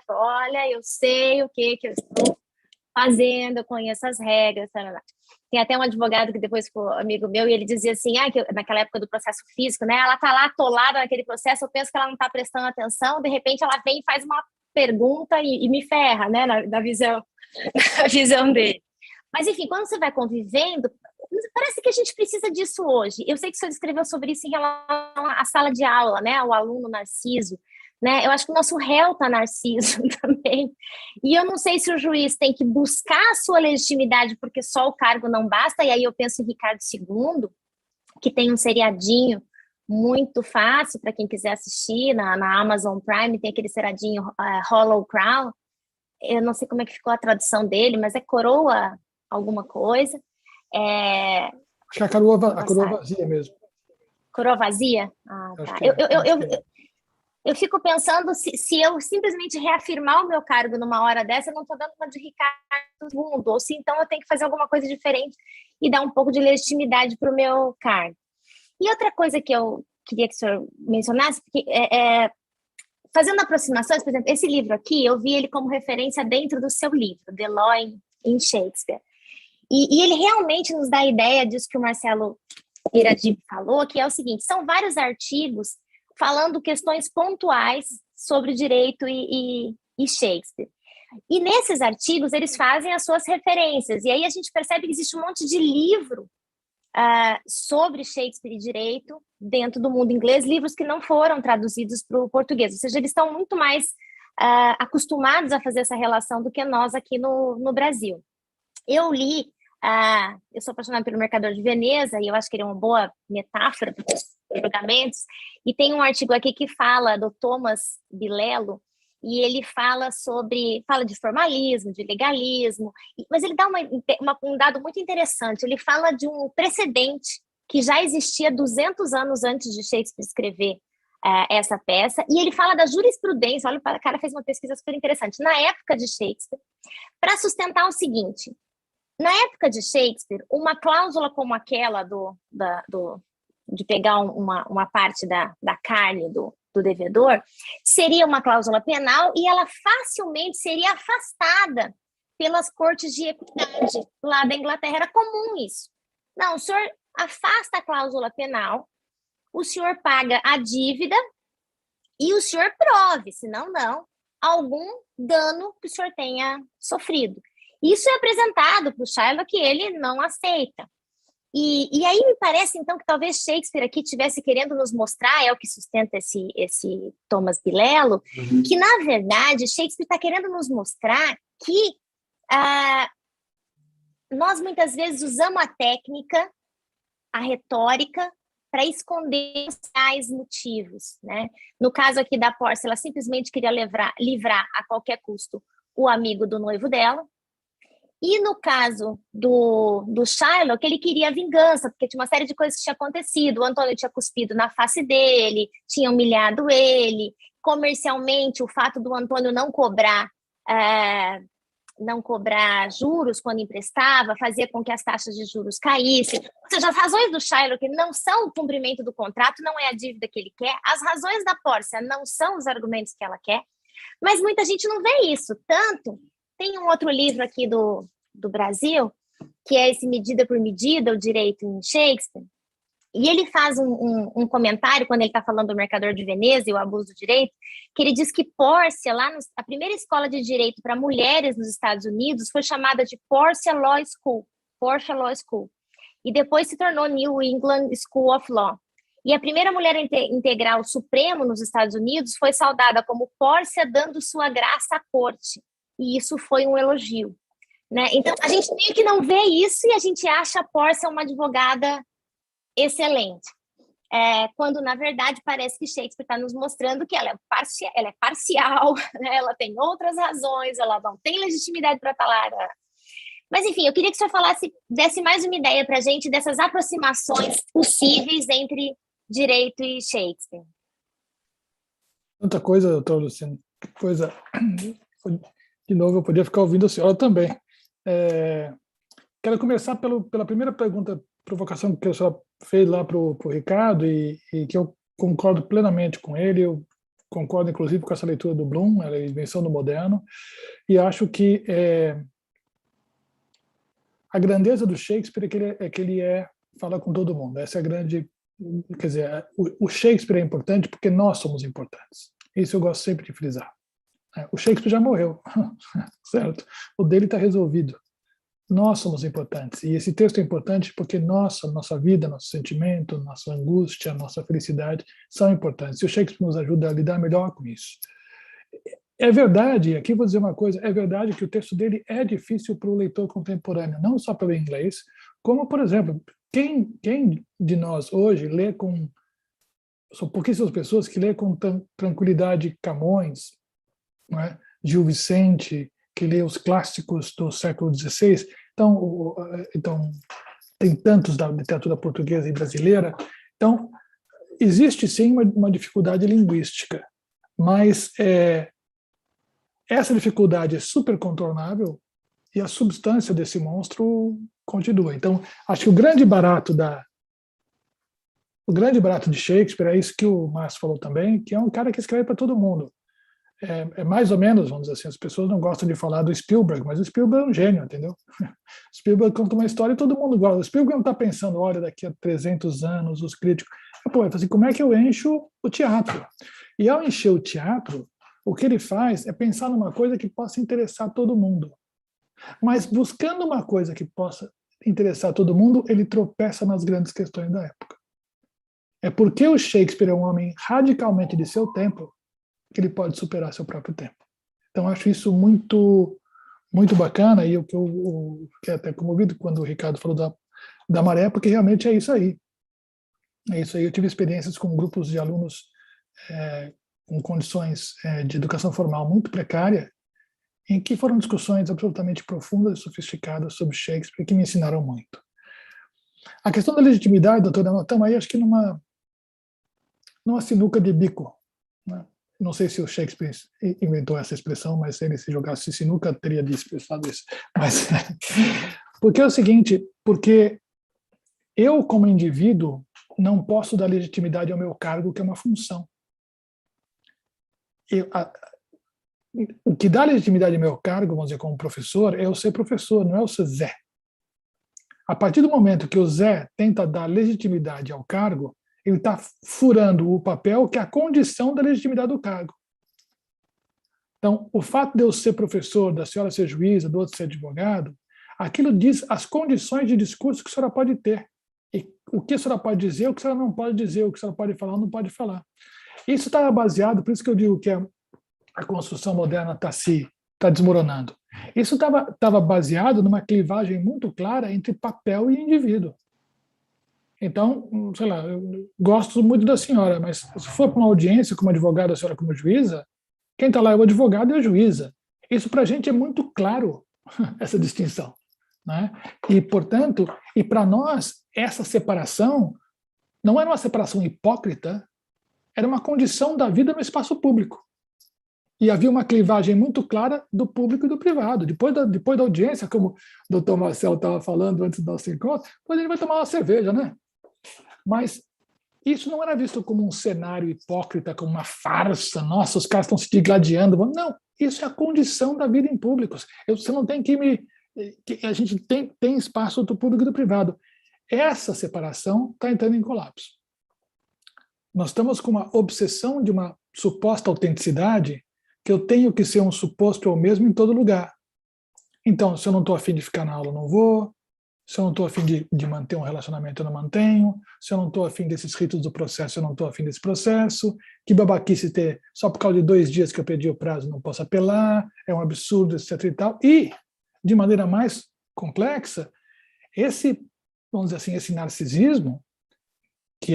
S3: olha, eu sei o que eu estou fazendo, eu conheço as regras, tarará. Tem até um advogado que depois ficou amigo meu, e ele dizia assim, que naquela época do processo físico, né, ela está lá atolada naquele processo, eu penso que ela não está prestando atenção, de repente ela vem e faz uma pergunta e me ferra, né, na visão dele. Mas, enfim, quando você vai convivendo, parece que a gente precisa disso hoje. Eu sei que o senhor escreveu sobre isso em relação à sala de aula, né, ao aluno narciso, né? Eu acho que o nosso réu está narciso também. E eu não sei se o juiz tem que buscar a sua legitimidade porque só o cargo não basta. E aí eu penso em Ricardo II, que tem um seriadinho muito fácil para quem quiser assistir na Amazon Prime, tem aquele seriadinho Hollow Crown. Eu não sei como é que ficou a tradução dele, mas é coroa alguma coisa.
S5: Acho que é a coroa vazia mesmo.
S3: Coroa vazia? Ah, tá. Eu fico pensando se eu simplesmente reafirmar o meu cargo numa hora dessa, eu não estou dando uma de Ricardo II, ou se então eu tenho que fazer alguma coisa diferente e dar um pouco de legitimidade para o meu cargo. E outra coisa que eu queria que o senhor mencionasse, porque fazendo aproximações, por exemplo, esse livro aqui, eu vi ele como referência dentro do seu livro, The Law in Shakespeare. E ele realmente nos dá a ideia disso que o Marcelo Iradim falou, que é o seguinte, são vários artigos falando questões pontuais sobre direito e Shakespeare. E nesses artigos eles fazem as suas referências, e aí a gente percebe que existe um monte de livro sobre Shakespeare e direito dentro do mundo inglês, livros que não foram traduzidos para o português, ou seja, eles estão muito mais acostumados a fazer essa relação do que nós aqui no Brasil. Eu li, eu sou apaixonada pelo Mercador de Veneza, e eu acho que ele é uma boa metáfora para os julgamentos, e tem um artigo aqui que fala do Thomas Bilello, e ele fala de formalismo, de legalismo, mas ele dá um dado muito interessante. Ele fala de um precedente que já existia 200 anos antes de Shakespeare escrever essa peça, e ele fala da jurisprudência. Olha, o cara fez uma pesquisa super interessante, na época de Shakespeare, para sustentar o seguinte: na época de Shakespeare, uma cláusula como aquela de pegar uma parte da carne do devedor, seria uma cláusula penal e ela facilmente seria afastada pelas cortes de equidade lá da Inglaterra. Era comum isso. Não, o senhor afasta a cláusula penal, o senhor paga a dívida e o senhor prove, senão não, algum dano que o senhor tenha sofrido. Isso é apresentado para o Shylock, que ele não aceita. E aí me parece, então, que talvez Shakespeare aqui estivesse querendo nos mostrar, é o que sustenta esse Thomas Bilello, que, na verdade, Shakespeare está querendo nos mostrar que nós, muitas vezes, usamos a técnica, a retórica, para esconder os reais motivos, né? No caso aqui da Portia, ela simplesmente queria livrar a qualquer custo o amigo do noivo dela. E no caso do Shylock, ele queria vingança, porque tinha uma série de coisas que tinha acontecido. O Antônio tinha cuspido na face dele, tinha humilhado ele. Comercialmente, o fato do Antônio não cobrar juros quando emprestava fazia com que as taxas de juros caíssem. Ou seja, as razões do Shylock não são o cumprimento do contrato, não é a dívida que ele quer. As razões da Portia não são os argumentos que ela quer. Mas muita gente não vê isso. Tanto, tem um outro livro aqui do Brasil, que é esse Medida por Medida, o direito em Shakespeare, e ele faz um comentário quando ele está falando do Mercador de Veneza e o abuso do direito, que ele diz que Portia, a primeira escola de direito para mulheres nos Estados Unidos foi chamada de Portia Law School, e depois se tornou New England School of Law. E a primeira mulher a integrar o Supremo nos Estados Unidos foi saudada como Portia dando sua graça à corte, e isso foi um elogio. Né? Então, a gente meio que não vê isso e a gente acha a Portia uma advogada excelente. Quando, na verdade, parece que Shakespeare está nos mostrando que ela é parcial, né? Ela tem outras razões, ela não tem legitimidade para estar lá. Mas, enfim, eu queria que o senhor desse mais uma ideia para a gente dessas aproximações possíveis entre direito e Shakespeare.
S5: Tanta coisa, doutor Luciano, que coisa. De novo, eu podia ficar ouvindo a senhora também. Quero começar pela primeira pergunta, provocação que a senhora fez lá para o Ricardo, e que eu concordo plenamente com ele. Eu concordo, inclusive, com essa leitura do Bloom, a invenção do moderno, e acho que a grandeza do Shakespeare é que ele fala com todo mundo. Essa é a grande... Quer dizer, o Shakespeare é importante porque nós somos importantes. Isso eu gosto sempre de frisar. O Shakespeare já morreu, certo? O dele está resolvido. Nós somos importantes. E esse texto é importante porque nossa vida, nosso sentimento, nossa angústia, nossa felicidade são importantes. E o Shakespeare nos ajuda a lidar melhor com isso. É verdade, aqui vou dizer uma coisa, é verdade que o texto dele é difícil para o leitor contemporâneo, não só pelo inglês, como, por exemplo, quem de nós hoje lê com... São pouquíssimas pessoas que lê com tranquilidade Camões, não é? Gil Vicente, que lê os clássicos do século XVI. Então tem tantos da literatura portuguesa e brasileira. Então, existe sim uma dificuldade linguística, mas essa dificuldade é super contornável e a substância desse monstro continua. Então, acho que o grande barato de Shakespeare é isso que o Márcio falou também, que é um cara que escreve para todo mundo. é mais ou menos, vamos dizer assim, as pessoas não gostam de falar do Spielberg, mas o Spielberg é um gênio, entendeu? Spielberg conta uma história e todo mundo gosta. O Spielberg não está pensando, olha, daqui a 300 anos, os críticos... Pô, assim, como é que eu encho o teatro? E ao encher o teatro, o que ele faz é pensar numa coisa que possa interessar todo mundo. Mas buscando uma coisa que possa interessar todo mundo, ele tropeça nas grandes questões da época. É porque o Shakespeare é um homem radicalmente de seu tempo que ele pode superar seu próprio tempo. Então, acho isso muito, muito bacana, e o que eu fiquei até comovido quando o Ricardo falou da maré, porque realmente é isso aí. É isso aí. Eu tive experiências com grupos de alunos com condições de educação formal muito precária, em que foram discussões absolutamente profundas e sofisticadas sobre Shakespeare, que me ensinaram muito. A questão da legitimidade, doutora, nós estamos aí, acho que numa sinuca de bico, né? Não sei se o Shakespeare inventou essa expressão, mas se ele se jogasse sinuca, teria expressado isso. Mas, porque é o seguinte, porque eu, como indivíduo, não posso dar legitimidade ao meu cargo, que é uma função. O que dá legitimidade ao meu cargo, vamos dizer, como professor, é eu ser professor, não é eu ser Zé. A partir do momento que o Zé tenta dar legitimidade ao cargo, ele está furando o papel que é a condição da legitimidade do cargo. Então, o fato de eu ser professor, da senhora ser juíza, do outro ser advogado, aquilo diz as condições de discurso que a senhora pode ter. E o que a senhora pode dizer, o que a senhora não pode dizer, o que a senhora pode falar ou não pode falar. Isso está baseado, por isso que eu digo que a construção moderna está desmoronando. Isso estava baseado numa clivagem muito clara entre papel e indivíduo. Então, sei lá, eu gosto muito da senhora, mas se for para uma audiência como advogada, a senhora como juíza, quem está lá é o advogado e a juíza. Isso para a gente é muito claro, essa distinção, né? E, portanto, e para nós, essa separação não era uma separação hipócrita, era uma condição da vida no espaço público. E havia uma clivagem muito clara do público e do privado. Depois da audiência, como o doutor Marcelo estava falando antes do nosso encontro, depois ele vai tomar uma cerveja, né? Mas isso não era visto como um cenário hipócrita, como uma farsa. Nossa, os caras estão se digladiando. Não, isso é a condição da vida em públicos. Você não tem a gente tem espaço do público e do privado. Essa separação está entrando em colapso. Nós estamos com uma obsessão de uma suposta autenticidade, que eu tenho que ser um suposto eu mesmo em todo lugar. Então, se eu não estou afim de ficar na aula, eu não vou. Se eu não estou afim de manter um relacionamento, eu não mantenho. Se eu não estou afim desses ritos do processo, eu não estou afim desse processo. Que babaquice ter, só por causa de 2 dias que eu perdi o prazo, não posso apelar. É um absurdo, etc. e tal. E, de maneira mais complexa, vamos dizer assim, esse narcisismo, que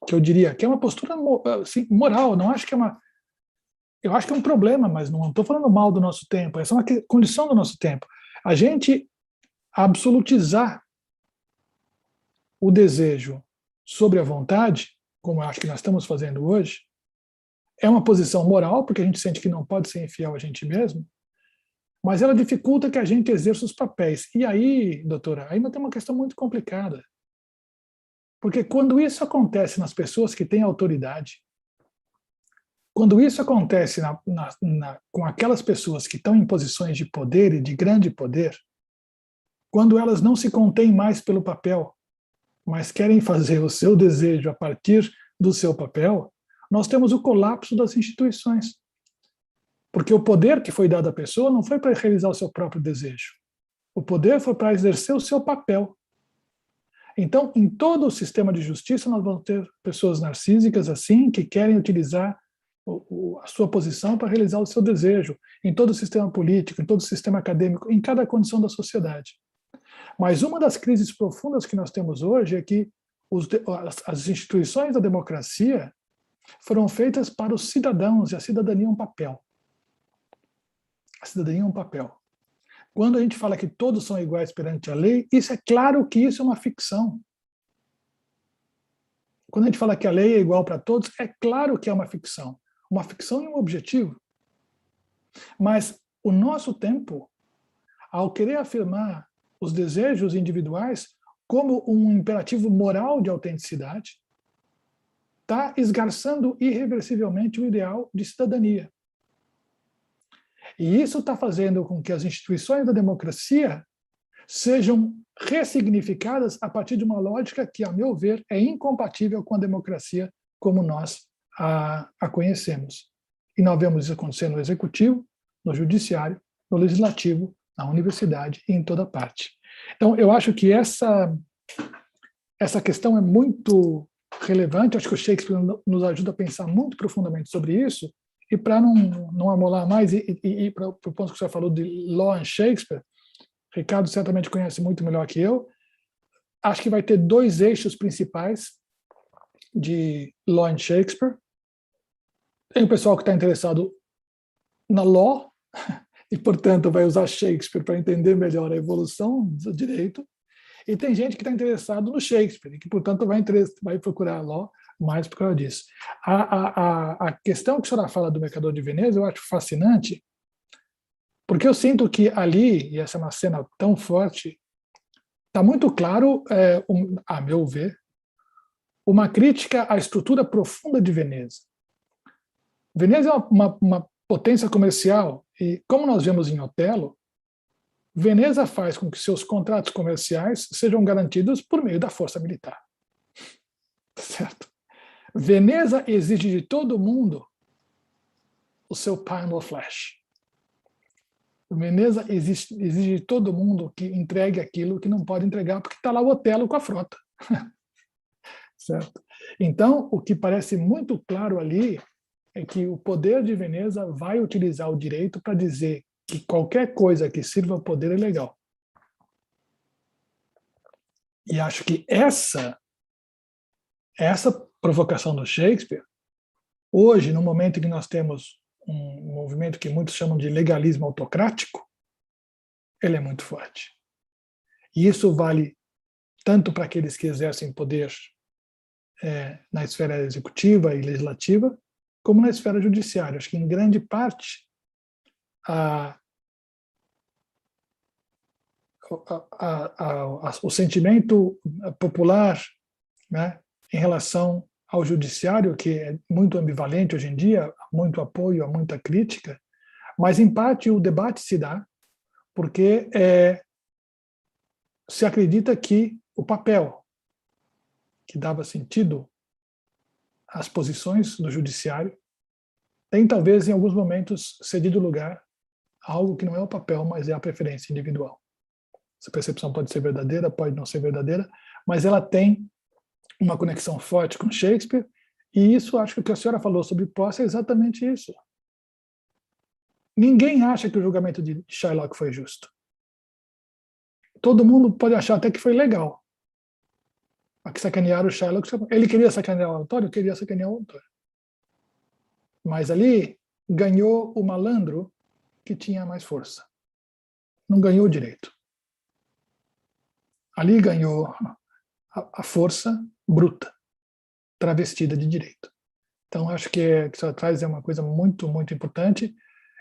S5: que eu diria que é uma postura assim, moral, não acho que eu acho que é um problema, mas não estou falando mal do nosso tempo, essa é uma condição do nosso tempo. A gente absolutizar o desejo sobre a vontade, como eu acho que nós estamos fazendo hoje, é uma posição moral, porque a gente sente que não pode ser infiel a gente mesmo, mas ela dificulta que a gente exerça os papéis. E aí, doutora, ainda tem uma questão muito complicada. Porque quando isso acontece nas pessoas que têm autoridade, quando isso acontece com aquelas pessoas que estão em posições de poder e de grande poder, quando elas não se contêm mais pelo papel, mas querem fazer o seu desejo a partir do seu papel, nós temos o colapso das instituições. Porque o poder que foi dado à pessoa não foi para realizar o seu próprio desejo. O poder foi para exercer o seu papel. Então, em todo o sistema de justiça, nós vamos ter pessoas narcísicas assim, que querem utilizar a sua posição para realizar o seu desejo, em todo o sistema político, em todo o sistema acadêmico, em cada condição da sociedade. Mas uma das crises profundas que nós temos hoje é que as instituições da democracia foram feitas para os cidadãos, e a cidadania é um papel. A cidadania é um papel. Quando a gente fala que todos são iguais perante a lei, isso é claro que isso é uma ficção. Quando a gente fala que a lei é igual para todos, é claro que é uma ficção. Uma ficção e um objetivo. Mas o nosso tempo, ao querer afirmar os desejos individuais como um imperativo moral de autenticidade, está esgarçando irreversivelmente o ideal de cidadania. E isso está fazendo com que as instituições da democracia sejam ressignificadas a partir de uma lógica que, a meu ver, é incompatível com a democracia como nós a conhecemos. E nós vemos isso acontecer no executivo, no judiciário, no legislativo, na universidade e em toda parte. Então, eu acho que essa questão é muito relevante. Acho que o Shakespeare nos ajuda a pensar muito profundamente sobre isso. E para não amolar mais, e para o ponto que você falou de Law and Shakespeare, Ricardo certamente conhece muito melhor que eu, acho que vai ter 2 eixos principais de Law and Shakespeare. Tem o pessoal que está interessado na Law, e, portanto, vai usar Shakespeare para entender melhor a evolução do direito. E tem gente que está interessado no Shakespeare, e que, portanto, vai procurar a Law mais por causa disso. A questão que a senhora fala do Mercador de Veneza eu acho fascinante, porque eu sinto que ali, e essa é uma cena tão forte, está muito claro, a meu ver, uma crítica à estrutura profunda de Veneza. Veneza é uma potência comercial, e como nós vemos em Otelo, Veneza faz com que seus contratos comerciais sejam garantidos por meio da força militar. Certo? Veneza exige de todo mundo o seu pound of flesh. Veneza exige de todo mundo que entregue aquilo que não pode entregar, porque está lá o Otelo com a frota. Certo? Então, o que parece muito claro ali é que o poder de Veneza vai utilizar o direito para dizer que qualquer coisa que sirva ao poder é legal. E acho que essa provocação do Shakespeare, hoje, no momento em que nós temos um movimento que muitos chamam de legalismo autocrático, ele é muito forte. E isso vale tanto para aqueles que exercem poder na esfera executiva e legislativa, como na esfera judiciária. Acho que, em grande parte, o sentimento popular, né, em relação ao judiciário, que é muito ambivalente hoje em dia, há muito apoio, há muita crítica, mas, em parte, o debate se dá porque se acredita que o papel que dava sentido às posições do judiciário tem, talvez, em alguns momentos, cedido lugar a algo que não é o papel, mas é a preferência individual. Essa percepção pode ser verdadeira, pode não ser verdadeira, mas ela tem uma conexão forte com Shakespeare, e isso, acho que o que a senhora falou sobre posse é exatamente isso. Ninguém acha que o julgamento de Shylock foi justo. Todo mundo pode achar até que foi legal. A que sacanearam o Shylock, ele queria sacanear o autor, eu queria sacanear o autor. Mas ali ganhou o malandro que tinha mais força. Não ganhou o direito. Ali ganhou a força bruta, travestida de direito. Então, acho que o que você traz é uma coisa muito, muito importante.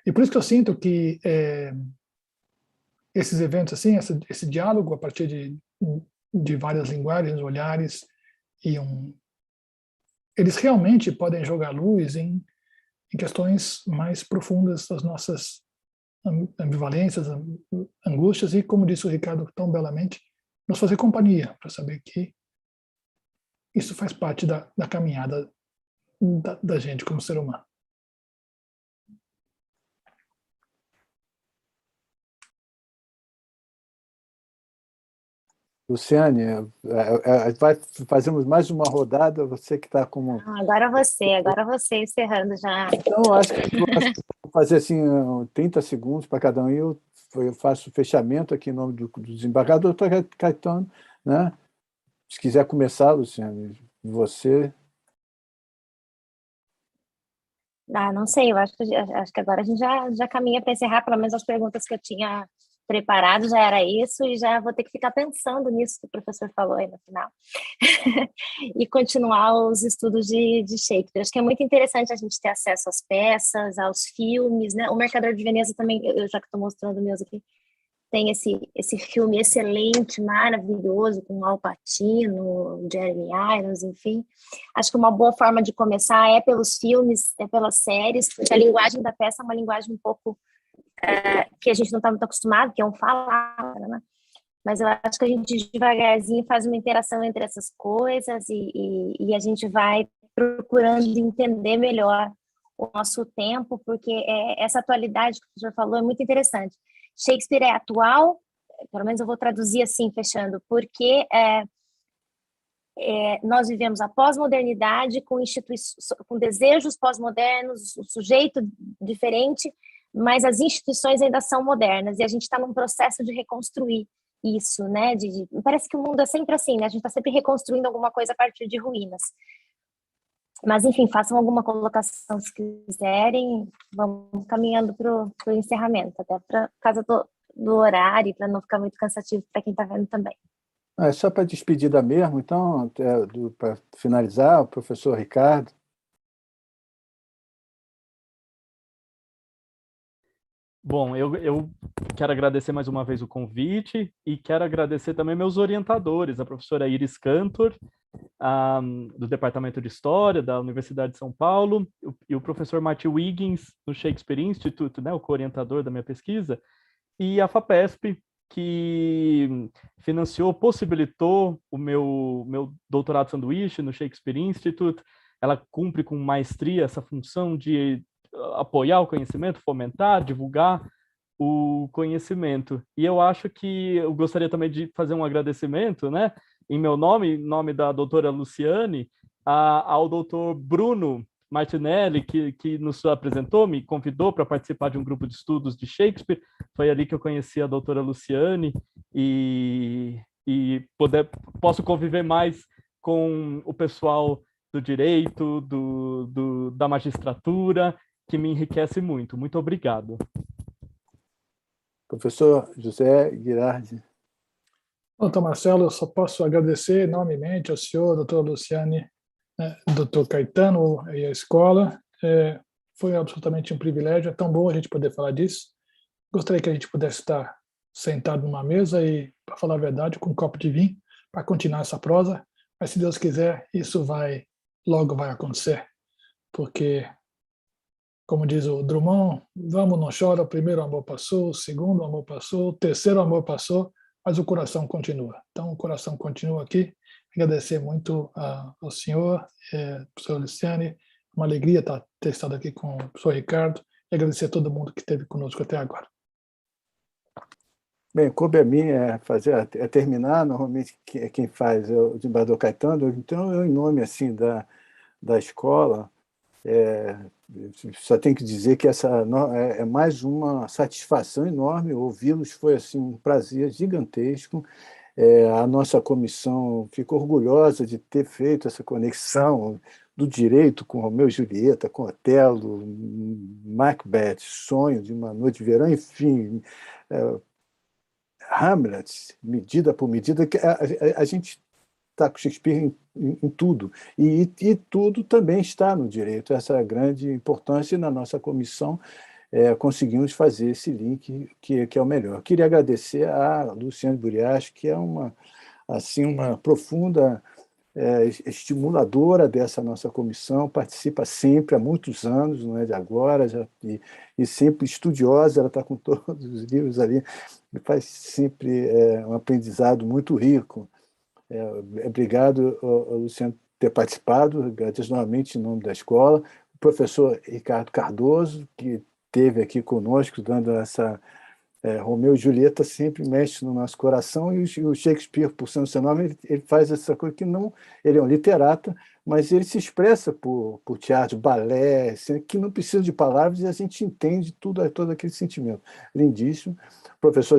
S5: E por isso que eu sinto que esses eventos, assim, esse diálogo a partir de várias linguagens, olhares, eles realmente podem jogar luz em questões mais profundas das nossas ambivalências, angústias, e, como disse o Ricardo tão belamente, nos fazer companhia, para saber que isso faz parte da caminhada da gente como ser humano.
S1: Luciane, fazemos mais uma rodada, você que está como...
S3: Agora você, encerrando já.
S1: Então, acho que vou fazer assim, 30 segundos para cada um, e eu faço o fechamento aqui em nome do desembargador, doutor Caetano, né? Se quiser começar, Luciane, você...
S3: Não sei, eu acho que agora a gente já caminha para encerrar, pelo menos as perguntas que eu tinha preparado já era isso, e já vou ter que ficar pensando nisso que o professor falou aí no final. E continuar os estudos de Shakespeare. Acho que é muito interessante a gente ter acesso às peças, aos filmes, né? O Mercador de Veneza também, eu já que estou mostrando meus aqui, tem esse filme excelente, maravilhoso, com Al Pacino, Jeremy Irons, enfim. Acho que uma boa forma de começar é pelos filmes, é pelas séries, porque a linguagem da peça é uma linguagem um pouco que a gente não está muito acostumado, que é um falar, né? Mas eu acho que a gente devagarzinho faz uma interação entre essas coisas e a gente vai procurando entender melhor o nosso tempo, porque essa atualidade que o professor falou é muito interessante. Shakespeare é atual, pelo menos eu vou traduzir assim, fechando, porque nós vivemos a pós-modernidade com desejos pós-modernos, o sujeito diferente, mas as instituições ainda são modernas e a gente está num processo de reconstruir isso, né? Parece que o mundo é sempre assim, né? A gente está sempre reconstruindo alguma coisa a partir de ruínas. Mas, enfim, façam alguma colocação se quiserem, vamos caminhando para o encerramento, até por causa do horário, para não ficar muito cansativo para quem está vendo também.
S1: É só para despedida mesmo, então, para finalizar, o professor Ricardo.
S4: Bom, eu quero agradecer mais uma vez o convite e quero agradecer também meus orientadores, a professora Iris Cantor, do Departamento de História da Universidade de São Paulo, e o professor Marty Wiggins, do Shakespeare Institute, né, o co-orientador da minha pesquisa, e a FAPESP, que financiou, possibilitou o meu doutorado sanduíche no Shakespeare Institute. Ela cumpre com maestria essa função de apoiar o conhecimento, fomentar, divulgar o conhecimento. E eu acho que eu gostaria também de fazer um agradecimento, né, em meu nome, em nome da doutora Luciane, ao doutor Bruno Martinelli, que nos apresentou, me convidou para participar de um grupo de estudos de Shakespeare. Foi ali que eu conheci a doutora Luciane e posso conviver mais com o pessoal do direito, da magistratura, que me enriquece muito. Muito obrigado.
S1: Professor José Girardi.
S5: Doutor Marcelo, eu só posso agradecer enormemente ao senhor, doutora Luciane, doutor Caetano e a escola. Foi absolutamente um privilégio, é tão bom a gente poder falar disso. Gostaria que a gente pudesse estar sentado numa mesa e, para falar a verdade, com um copo de vinho, para continuar essa prosa, mas se Deus quiser, isso logo vai acontecer, porque, como diz o Drummond, vamos, não chora, o primeiro amor passou, o segundo amor passou, o terceiro amor passou, mas o coração continua. Então, o coração continua aqui. Agradecer muito ao senhor, professor Luciane, uma alegria ter estado aqui com o professor Ricardo, e agradecer a todo mundo que esteve conosco até agora.
S1: Bem, coube a mim terminar, normalmente quem faz é o desembargador Caetano, então eu, em nome assim, da escola, só tenho que dizer que essa é mais uma satisfação enorme ouvi-los, foi assim, um prazer gigantesco. A nossa comissão ficou orgulhosa de ter feito essa conexão do direito com Romeu e Julieta, com Otelo, Macbeth, Sonho de uma Noite de Verão, enfim, Hamlet, medida por medida, que a gente está com Shakespeare em tudo, e tudo também está no direito. Essa é a grande importância, e na nossa comissão conseguimos fazer esse link que é o melhor. Queria agradecer a Luciane Buriache, que é uma profunda estimuladora dessa nossa comissão, participa sempre há muitos anos, não é de agora, e sempre estudiosa, ela está com todos os livros ali, e faz sempre um aprendizado muito rico. Obrigado, Luciano, por ter participado, agradeço novamente em nome da escola, o professor Ricardo Cardoso, que esteve aqui conosco, dando essa... Romeu e Julieta sempre mexe no nosso coração, e o Shakespeare, por ser o seu nome, ele faz essa coisa que não... Ele é um literato, mas ele se expressa por teatro, balé, que não precisa de palavras, e a gente entende todo aquele sentimento. Lindíssimo. Professor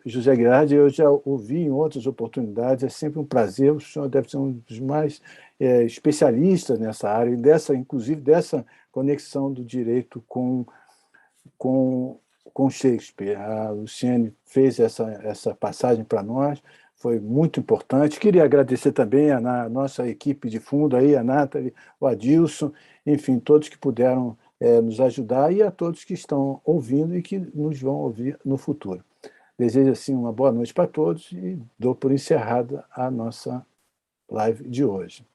S1: José Girardi, eu já ouvi em outras oportunidades, é sempre um prazer, o senhor deve ser um dos mais especialistas nessa área, inclusive dessa conexão do direito com Shakespeare. A Luciane fez essa passagem para nós, foi muito importante. Queria agradecer também a nossa equipe de fundo, aí, a Nathalie, o Adilson, enfim, todos que puderam nos ajudar, e a todos que estão ouvindo e que nos vão ouvir no futuro. Desejo assim, uma boa noite para todos e dou por encerrada a nossa live de hoje.